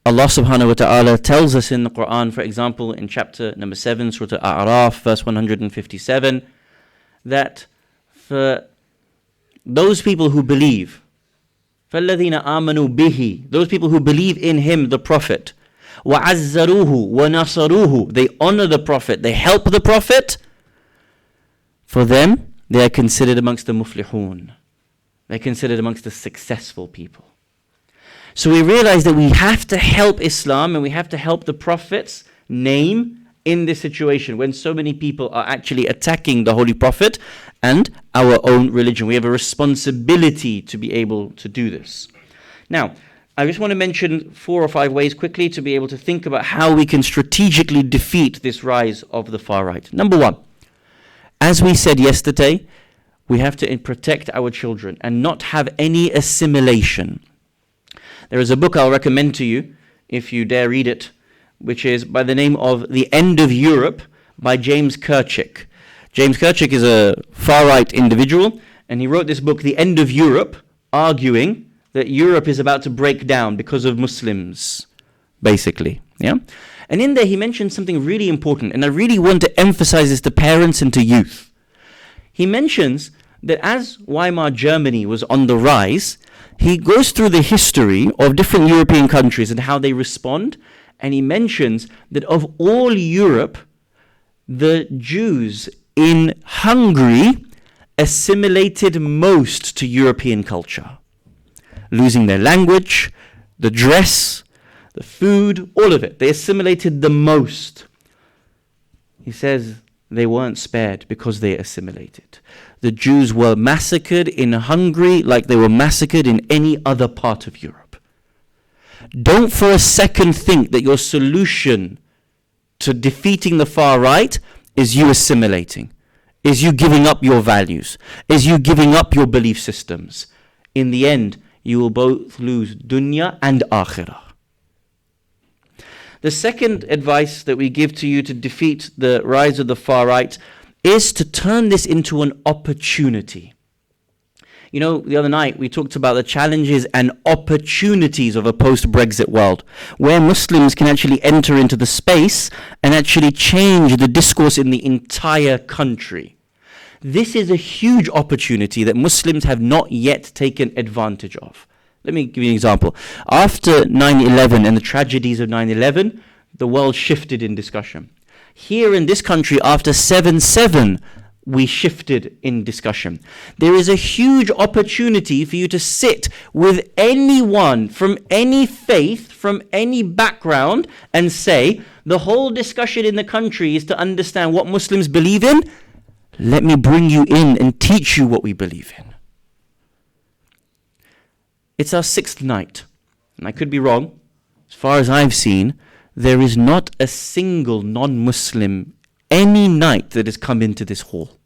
Allah subhanahu wa ta'ala tells us in the Quran, for example, in chapter number 7, Surah Al-A'raf, verse 157, that for those people who believe, فَالَّذِينَ آمَنُوا بِهِ, those people who believe in him, the Prophet, وَعَزَّرُوهُ وَنَصَرُوهُ, they honor the Prophet, they help the Prophet, for them, they are considered amongst the muflihun. They're considered amongst the successful people. So we realize that we have to help Islam and we have to help the Prophet's name in this situation when so many people are actually attacking the Holy Prophet and our own religion. We have a responsibility to be able to do this. Now, I just want to mention 4 or 5 ways quickly to be able to think about how we can strategically defeat this rise of the far right. Number 1, as we said yesterday, we have to protect our children and not have any assimilation. There is a book I'll recommend to you, if you dare read it, which is by the name of The End of Europe by James Kirchick. James Kirchick is a far-right individual, and he wrote this book, The End of Europe, arguing that Europe is about to break down because of Muslims, basically. Yeah. And in there he mentioned something really important, and I really want to emphasize this to parents and to youth. He mentions that as Weimar Germany was on the rise, he goes through the history of different European countries and how they respond, and he mentions that of all Europe, the Jews in Hungary assimilated most to European culture, losing their language, the dress, the food, all of it. They assimilated the most. He says they weren't spared because they assimilated. The Jews were massacred in Hungary like they were massacred in any other part of Europe. Don't for a second think that your solution to defeating the far right is you assimilating, is you giving up your values, is you giving up your belief systems. In the end, you will both lose dunya and akhirah. The second advice that we give to you to defeat the rise of the far right is to turn this into an opportunity. You know, the other night we talked about the challenges and opportunities of a post-Brexit world, where Muslims can actually enter into the space and actually change the discourse in the entire country. This is a huge opportunity that Muslims have not yet taken advantage of. Let me give you an example. After 9/11 and the tragedies of 9/11, the world shifted in discussion. Here in this country, after 7/7, we shifted in discussion. There is a huge opportunity for you to sit with anyone from any faith, from any background, and say, the whole discussion in the country is to understand what Muslims believe in. Let me bring you in and teach you what we believe in. It's our 6th night, and I could be wrong. As far as I've seen, there is not a single non-Muslim any night that has come into this hall.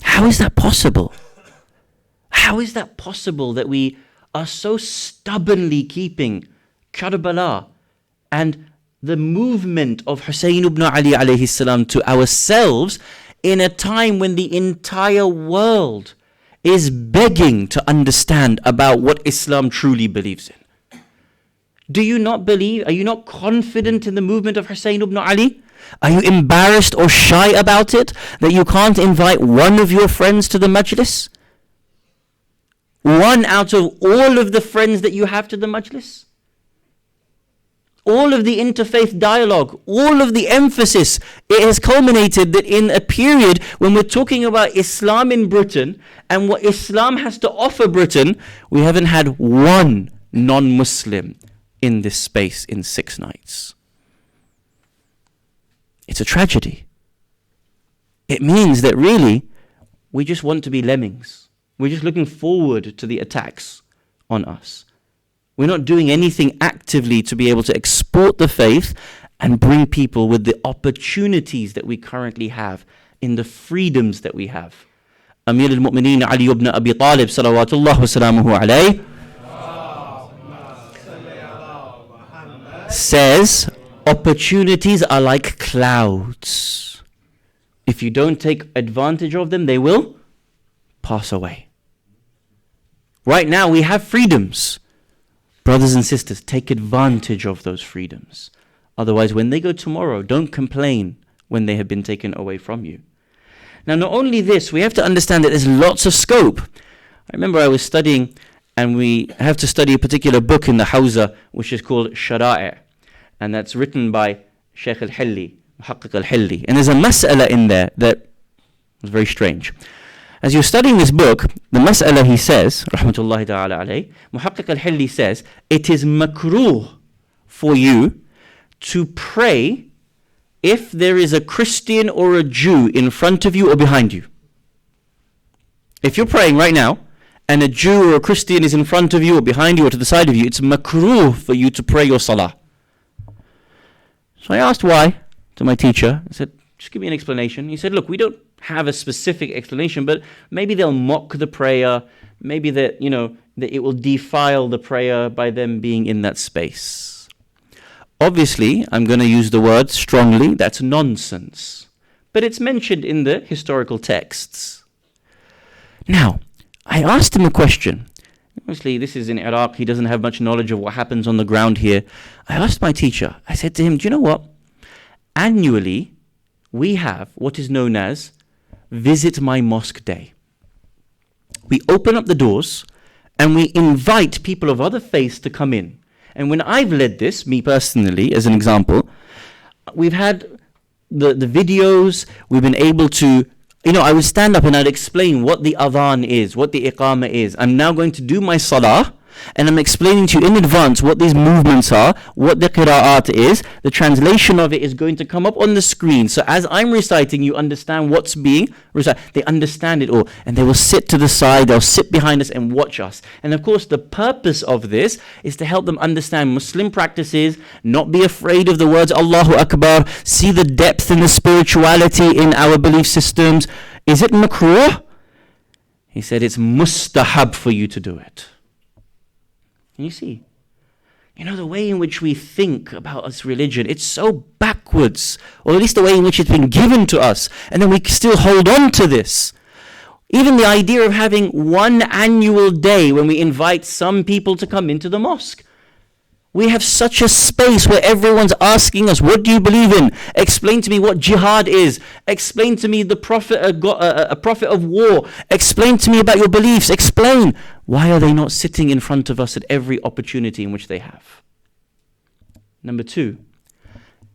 How is that possible? How is that possible that we are so stubbornly keeping Karbala and the movement of Hussein ibn Ali alayhi salam to ourselves in a time when the entire world is begging to understand about what Islam truly believes in. Do you not believe? Are you not confident in the movement of Hussein ibn Ali? Are you embarrassed or shy about it that you can't invite one of your friends to the majlis? One out of all of the friends that you have to the majlis? All of the interfaith dialogue, all of the emphasis, it has culminated that in a period when we're talking about Islam in Britain and what Islam has to offer Britain, we haven't had one non-Muslim in this space in 6 nights. It's a tragedy. It means that really, we just want to be lemmings. We're just looking forward to the attacks on us. We're not doing anything actively to be able to export the faith and bring people with the opportunities that we currently have, in the freedoms that we have. Amir al-Mu'mineen Ali ibn Abi Talib salawatullah wa salamuhu alayh says, opportunities are like clouds. If you don't take advantage of them, they will pass away. Right now we have freedoms. Brothers and sisters, take advantage of those freedoms. Otherwise, when they go tomorrow, don't complain when they have been taken away from you. Now, not only this, we have to understand that there's lots of scope. I remember I was studying, and we have to study a particular book in the Hawza, which is called Shara'i', and that's written by Sheikh al-Hilli, Muhaqiq al-Hilli. And there's a mas'ala in there that was very strange. As you're studying this book, the mas'ala he says, rahmatullahi ta'ala alayh, Muhaqqiq al-Hilli says, it is makruh for you to pray if there is a Christian or a Jew in front of you or behind you. If you're praying right now, and a Jew or a Christian is in front of you or behind you or to the side of you, it's makruh for you to pray your salah. So I asked why to my teacher. I said, just give me an explanation. He said, look, we don't have a specific explanation, but maybe they'll mock the prayer, maybe that, that it will defile the prayer by them being in that space. Obviously, I'm going to use the word strongly, that's nonsense. But it's mentioned in the historical texts. Now, I asked him a question. Obviously, this is in Iraq, he doesn't have much knowledge of what happens on the ground here. I asked my teacher, I said to him, do you know what? Annually, we have what is known as Visit My Mosque Day. We open up the doors and we invite people of other faiths to come in. And when I've led this, me personally, as an example, we've had the videos, we've been able to, I would stand up and I'd explain what the adhan is, what the iqamah is. I'm now going to do my salah, and I'm explaining to you in advance what these movements are, what the qira'at is. The translation of it is going to come up on the screen. So as I'm reciting, you understand what's being recited. They understand it all. And they will sit to the side, they'll sit behind us and watch us. And of course, the purpose of this is to help them understand Muslim practices, not be afraid of the words Allahu Akbar, see the depth and the spirituality in our belief systems. Is it makruh? He said it's mustahab for you to do it. And you see, the way in which we think about this religion, it's so backwards, or at least the way in which it's been given to us, and then we still hold on to this. Even the idea of having one annual day when we invite some people to come into the mosque. We have such a space where everyone's asking us, what do you believe in? Explain to me what jihad is. Explain to me the prophet, a prophet of war. Explain to me about your beliefs. Explain. Why are they not sitting in front of us at every opportunity in which they have? Number 2,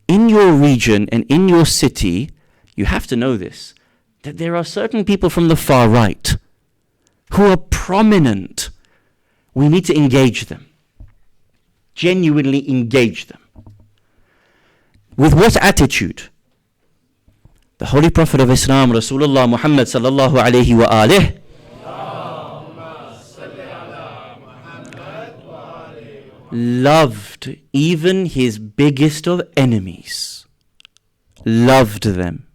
in your region and in your city, you have to know this, that there are certain people from the far right who are prominent. We need to engage them. Genuinely engage them. With what attitude? The Holy Prophet of Islam, Rasulullah Muhammad sallallahu alayhi wa alihi, loved even his biggest of enemies. Loved them.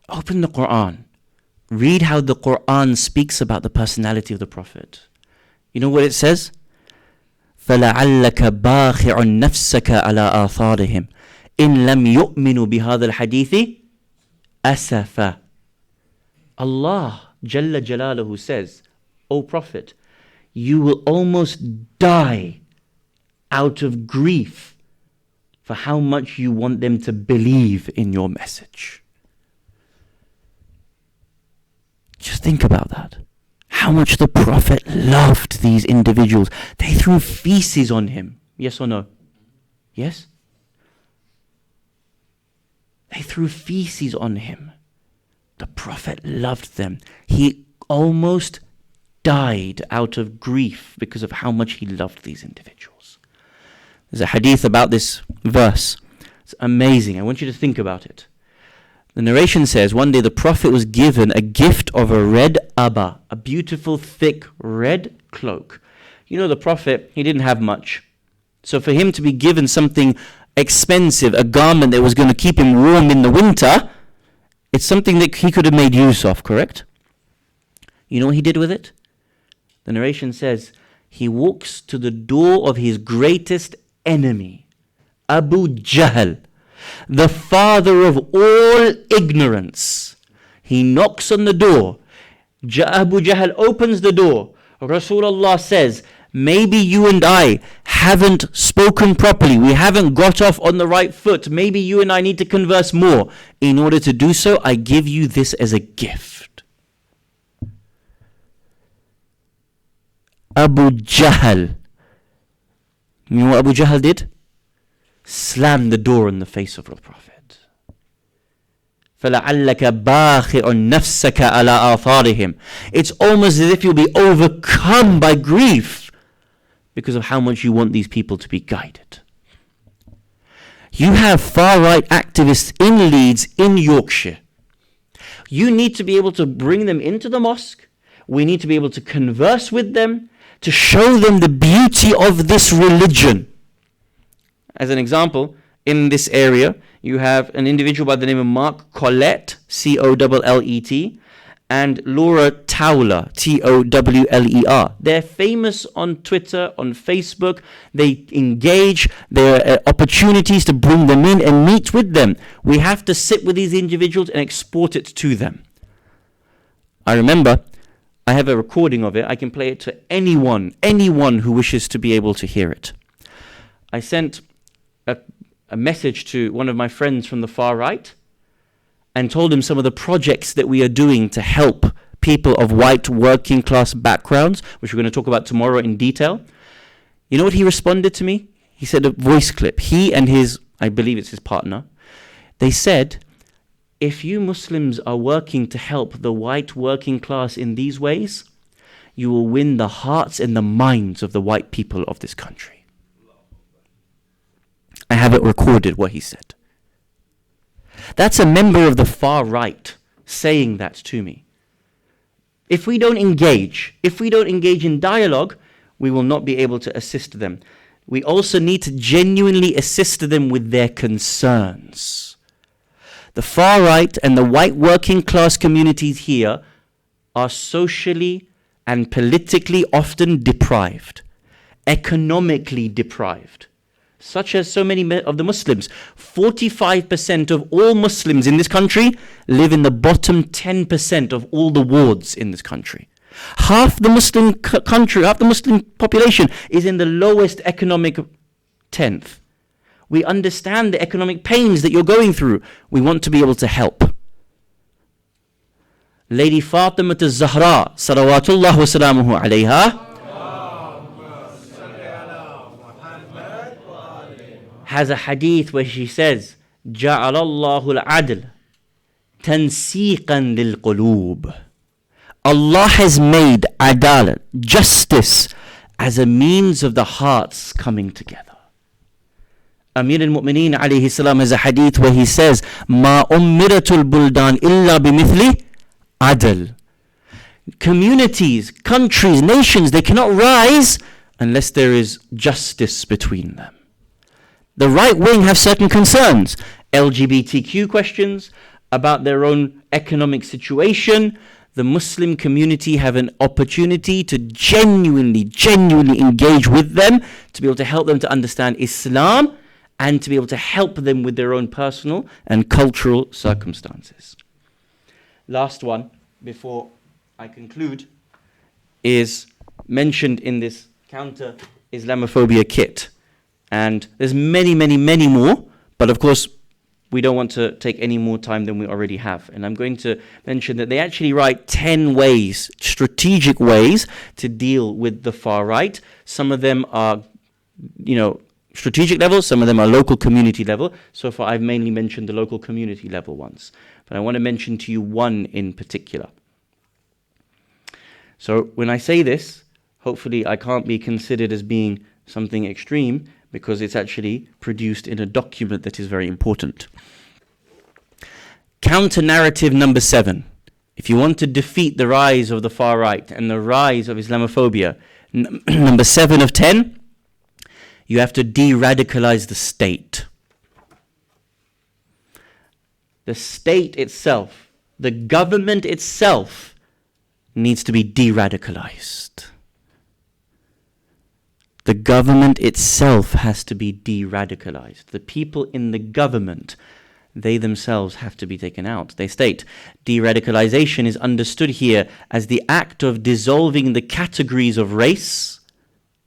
Open the Quran. Read how the Quran speaks about the personality of the Prophet. You know what it says? فَلَعَلَّكَ بَاخِعٌ نَفْسَكَ عَلَىٰ آثَارِهِمْ إِن لَمْ يُؤْمِنُوا بِهَذَا الْحَدِيثِ أَسَفًا. Allah Jalla Jalaluhu says, O Prophet, you will almost die out of grief for how much you want them to believe in your message. Just think about that. How much the Prophet loved these individuals. They threw feces on him. Yes or no? Yes? They threw feces on him. The Prophet loved them. He almost died out of grief because of how much he loved these individuals. There's a hadith about this verse. It's amazing. I want you to think about it. The narration says one day the Prophet was given a gift of a red abba, a beautiful thick red cloak. You know, the Prophet, he didn't have much. So for him to be given something expensive, a garment that was going to keep him warm in the winter, it's something that he could have made use of, correct? You know what he did with it? The narration says he walks to the door of his greatest enemy, Abu Jahl, the father of all ignorance. He knocks on the door. Abu Jahl opens the door. Rasulullah says, maybe you and I haven't spoken properly. We haven't got off on the right foot. Maybe you and I need to converse more. In order to do so, I give you this as a gift. Abu Jahl. You know what Abu Jahl did? Slammed the door in the face of the Prophet. فَلَعَلَّكَ بَاخِعٌ نَفْسَكَ عَلَىٰ آثَارِهِمْ. It's almost as if you'll be overcome by grief because of how much you want these people to be guided. You have far-right activists in Leeds, in Yorkshire. You need to be able to bring them into the mosque. We need to be able to converse with them, to show them the beauty of this religion. As an example, in this area, you have an individual by the name of Mark Collett, Collet, and Laura Towler, Towler. They're famous on Twitter, on Facebook. They engage. There are opportunities to bring them in and meet with them. We have to sit with these individuals and export it to them. I remember, I have a recording of it. I can play it to anyone who wishes to be able to hear it. I sent a message to one of my friends from the far right and told him some of the projects that we are doing to help people of white working class backgrounds, which we're going to talk about tomorrow in detail. You know what he responded to me? He said a voice clip. He and his, I believe it's his partner, they said, if you Muslims are working to help the white working class in these ways, you will win the hearts and the minds of the white people of this country. I have it recorded what he said. That's a member of the far right saying that to me. If we don't engage in dialogue, we will not be able to assist them. We also need to genuinely assist them with their concerns. The far right and the white working class communities here are socially and politically often deprived, economically deprived. Such as so many of the Muslims. 45% of all Muslims in this country live in the bottom 10% of all the wards in this country. Half the Muslim country, half the Muslim population is in the lowest economic tenth. We understand the economic pains that you're going through. We want to be able to help. Lady Fatima az-Zahra, salawatullah wa salamuhu alayha, has a hadith where she says, جَعَلَ اللَّهُ الْعَدْلَ تَنْسِيقًا لِلْقُلُوبِ. Allah has made adalat, justice, as a means of the hearts coming together. Amir al-Mu'mineen alayhi salam has a hadith where he says, مَا أُمِّرَةُ الْبُلْدَانِ إِلَّا بِمِثْلِ عَدْلٍ. Communities, countries, nations, they cannot rise unless there is justice between them. The right wing have certain concerns, LGBTQ questions, about their own economic situation. the Muslim community have an opportunity to genuinely engage with them, to be able to help them to understand Islam, and to be able to help them with their own personal and cultural circumstances. Last one, before I conclude, is mentioned in this counter Islamophobia kit. And there's many more, but of course, we don't want to take any more time than we already have. And I'm going to mention that they actually write 10 ways, strategic ways, to deal with the far right. Some of them are, strategic level, some of them are local community level. So far, I've mainly mentioned the local community level ones. But I want to mention to you one in particular. So when I say this, hopefully I can't be considered as being something extreme, because it's actually produced in a document that is very important. Counter-narrative number 7. If you want to defeat the rise of the far right and the rise of Islamophobia, number 7 of 10, you have to de-radicalize the state. The state itself, the government itself, needs to be de-radicalized. The government itself has to be de-radicalized. The people in the government, they themselves have to be taken out. They state, de-radicalization is understood here as the act of dissolving the categories of race,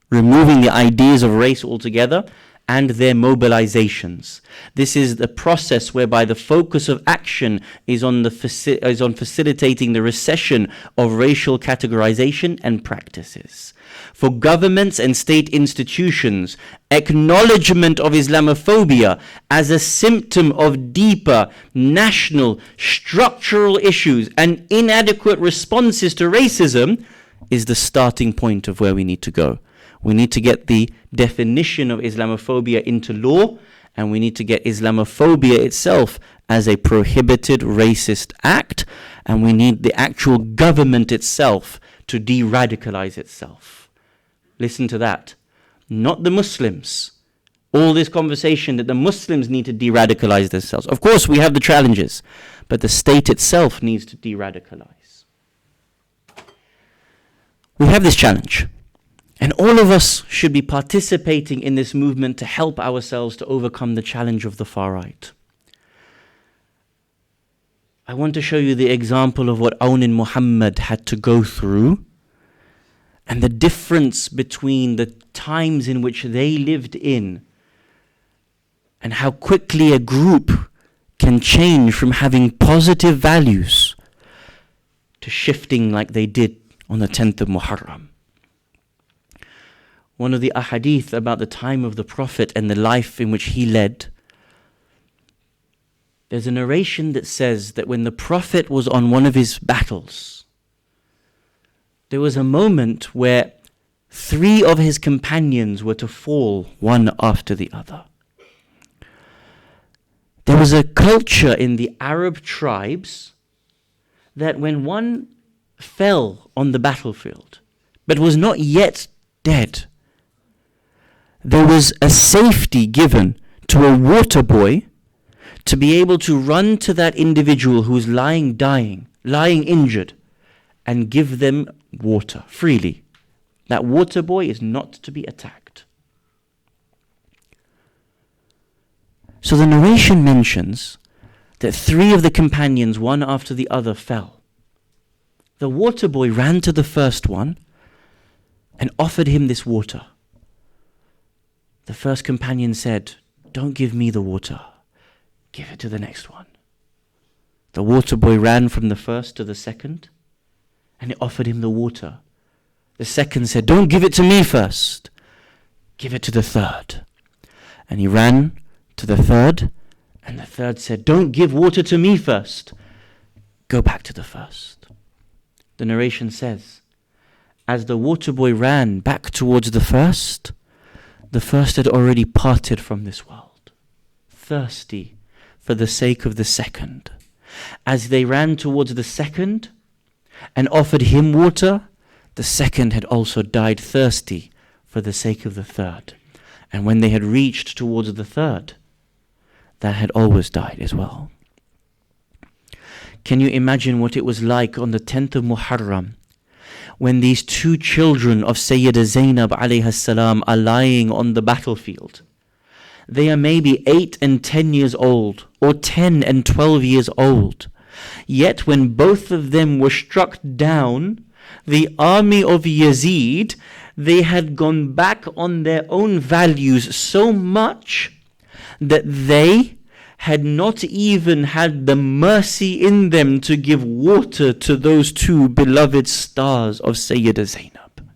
removing the ideas of race altogether, and their mobilizations. This is the process whereby the focus of action is on facilitating the recession of racial categorization and practices. For governments and state institutions, acknowledgement of Islamophobia as a symptom of deeper national structural issues and inadequate responses to racism is the starting point of where we need to go. We need to get the definition of Islamophobia into law, and we need to get Islamophobia itself as a prohibited racist act, and we need the actual government itself to de-radicalize itself. Listen to that. Not the Muslims. All this conversation that the Muslims need to de-radicalize themselves. Of course, we have the challenges, but the state itself needs to de-radicalize. We have this challenge. And all of us should be participating in this movement to help ourselves to overcome the challenge of the far right. I want to show you the example of what Awn and Muhammad had to go through, and the difference between the times in which they lived in and how quickly a group can change from having positive values to shifting like they did on the 10th of Muharram. One of the ahadith about the time of the Prophet and the life in which he led, there's a narration that says that when the Prophet was on one of his battles, there was a moment where 3 of his companions were to fall one after the other. There was a culture in the Arab tribes that when one fell on the battlefield but was not yet dead, there was a safety given to a water boy to be able to run to that individual who was lying injured, and give them water freely. That water boy is not to be attacked. So the narration mentions that 3 of the companions, one after the other, fell. The water boy ran to the first one and offered him this water. The first companion said, "Don't give me the water. Give it to the next one." The water boy ran from the first to the second, and he offered him the water. The second said, "Don't give it to me first. Give it to the third." And he ran to the third, and the third said, "Don't give water to me first. Go back to the first." The narration says, as the water boy ran back towards the first had already parted from this world, thirsty for the sake of the second. As they ran towards the second and offered him water, the second had also died thirsty for the sake of the third. And when they had reached towards the third, that had always died as well. Can you imagine what it was like on the 10th of Muharram, when these two children of Sayyida Zainab alayha salam are lying on the battlefield? They are maybe 8 and 10 years old, or 10 and 12 years old. Yet when both of them were struck down, the army of Yazid, they had gone back on their own values so much that they had not even had the mercy in them to give water to those two beloved stars of Sayyida Zainab.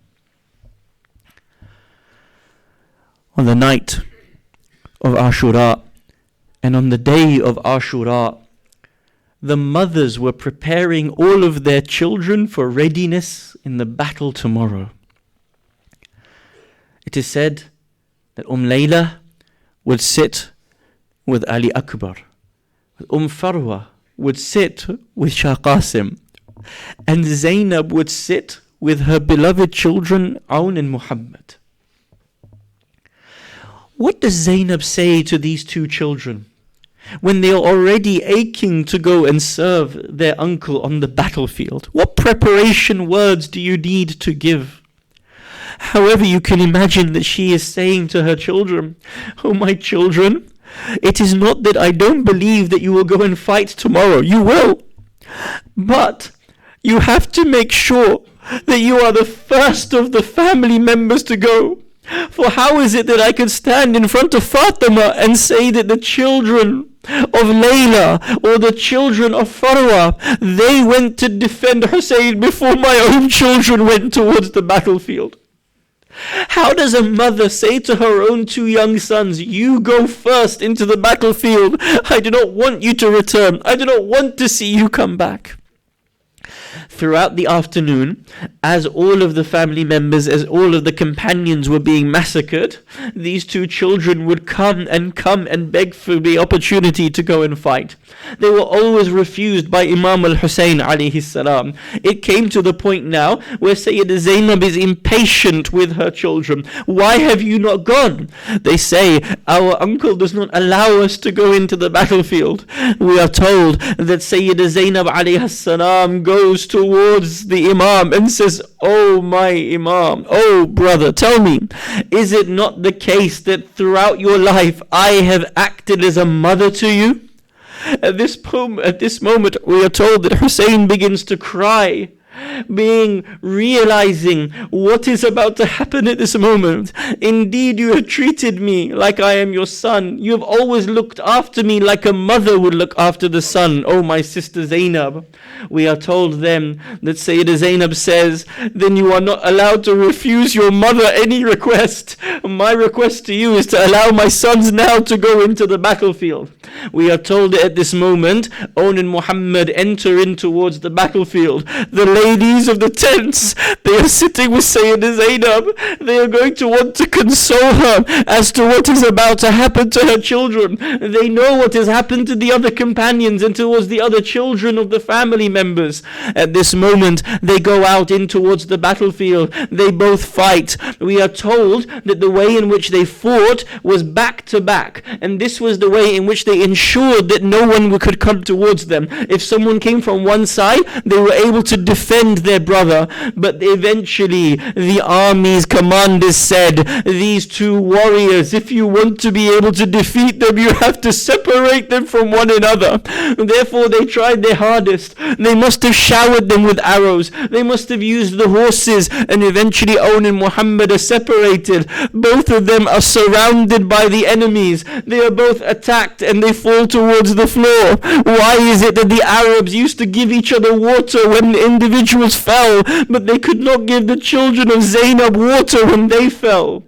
On the night of Ashura, and on the day of Ashura, the mothers were preparing all of their children for readiness in the battle tomorrow. It is said that Layla would sit with Ali Akbar. Farwa would sit with Shah Qasim. And Zainab would sit with her beloved children, Aun and Muhammad. What does Zainab say to these two children when they are already aching to go and serve their uncle on the battlefield? What preparation words do you need to give? However, you can imagine that she is saying to her children, "Oh, my children, it is not that I don't believe that you will go and fight tomorrow. You will. But you have to make sure that you are the first of the family members to go. For how is it that I can stand in front of Fatima and say that the children of Layla or the children of Farwa, they went to defend Hussein before my own children went towards the battlefield? How does a mother say to her own two young sons, you go first into the battlefield. I do not want you to return. I do not want to see you come back." Throughout the afternoon, as all of the family members, as all of the companions were being massacred, these two children would come and beg for the opportunity to go and fight. They were always refused by Imam al-Hussein alayhi salam. It came to the point now where Sayyida Zainab is impatient with her children. "Why have you not gone?" They say, "Our uncle does not allow us to go into the battlefield." We are told that Sayyida Zainab alayhi salam goes towards the Imam and says, "Oh my Imam, oh brother, tell me, is it not the case that throughout your life I have acted as a mother to you?" At this moment, we are told that Hussein begins to cry, realizing what is about to happen at this moment. "Indeed, you have treated me like I am your son. You have always looked after me like a mother would look after the son, oh my sister Zainab." We are told then that Sayyida Zainab says, "Then you are not allowed to refuse your mother any request. My request to you is to allow my sons now to go into the battlefield." We are told that at this moment, Aun and Muhammad enter in towards the battlefield. The ladies of the tents, they are sitting with Sayyida Zainab. They are going to want to console her as to what is about to happen to her children. They know what has happened to the other companions and towards the other children of the family members. At this moment, they go out in towards the battlefield. They both fight. We are told that the way in which they fought was back to back, and this was the way in which they ensured that no one could come towards them. If someone came from one side, they were able to defend their brother. But eventually, the army's commanders said, "These two warriors, if you want to be able to defeat them, you have to separate them from one another." Therefore, they tried their hardest. They must have showered them with arrows. They must have used the horses, and eventually Aun and Muhammad are separated. Both of them are surrounded by the enemies. They are both attacked and they fall towards the floor. Why is it that the Arabs used to give each other water when individuals fell, but they could not give the children of Zainab water when they fell?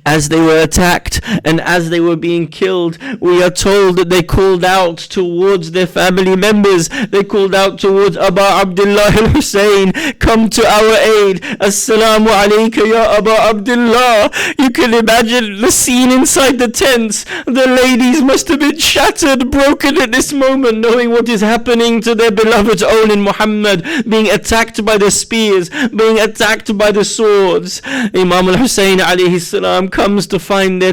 As they were attacked and as they were being killed, we are told that they called out towards their family members. They called out towards Aba Abdullah al-Hussein, "Come to our aid. Assalamu alayka ya Aba Abdullah." You can imagine the scene inside the tents. The ladies must have been shattered, broken at this moment, knowing what is happening to their beloved Aun and Muhammad, being attacked by the spears, being attacked by the swords. Imam al-Hussein alayhi salam comes to find their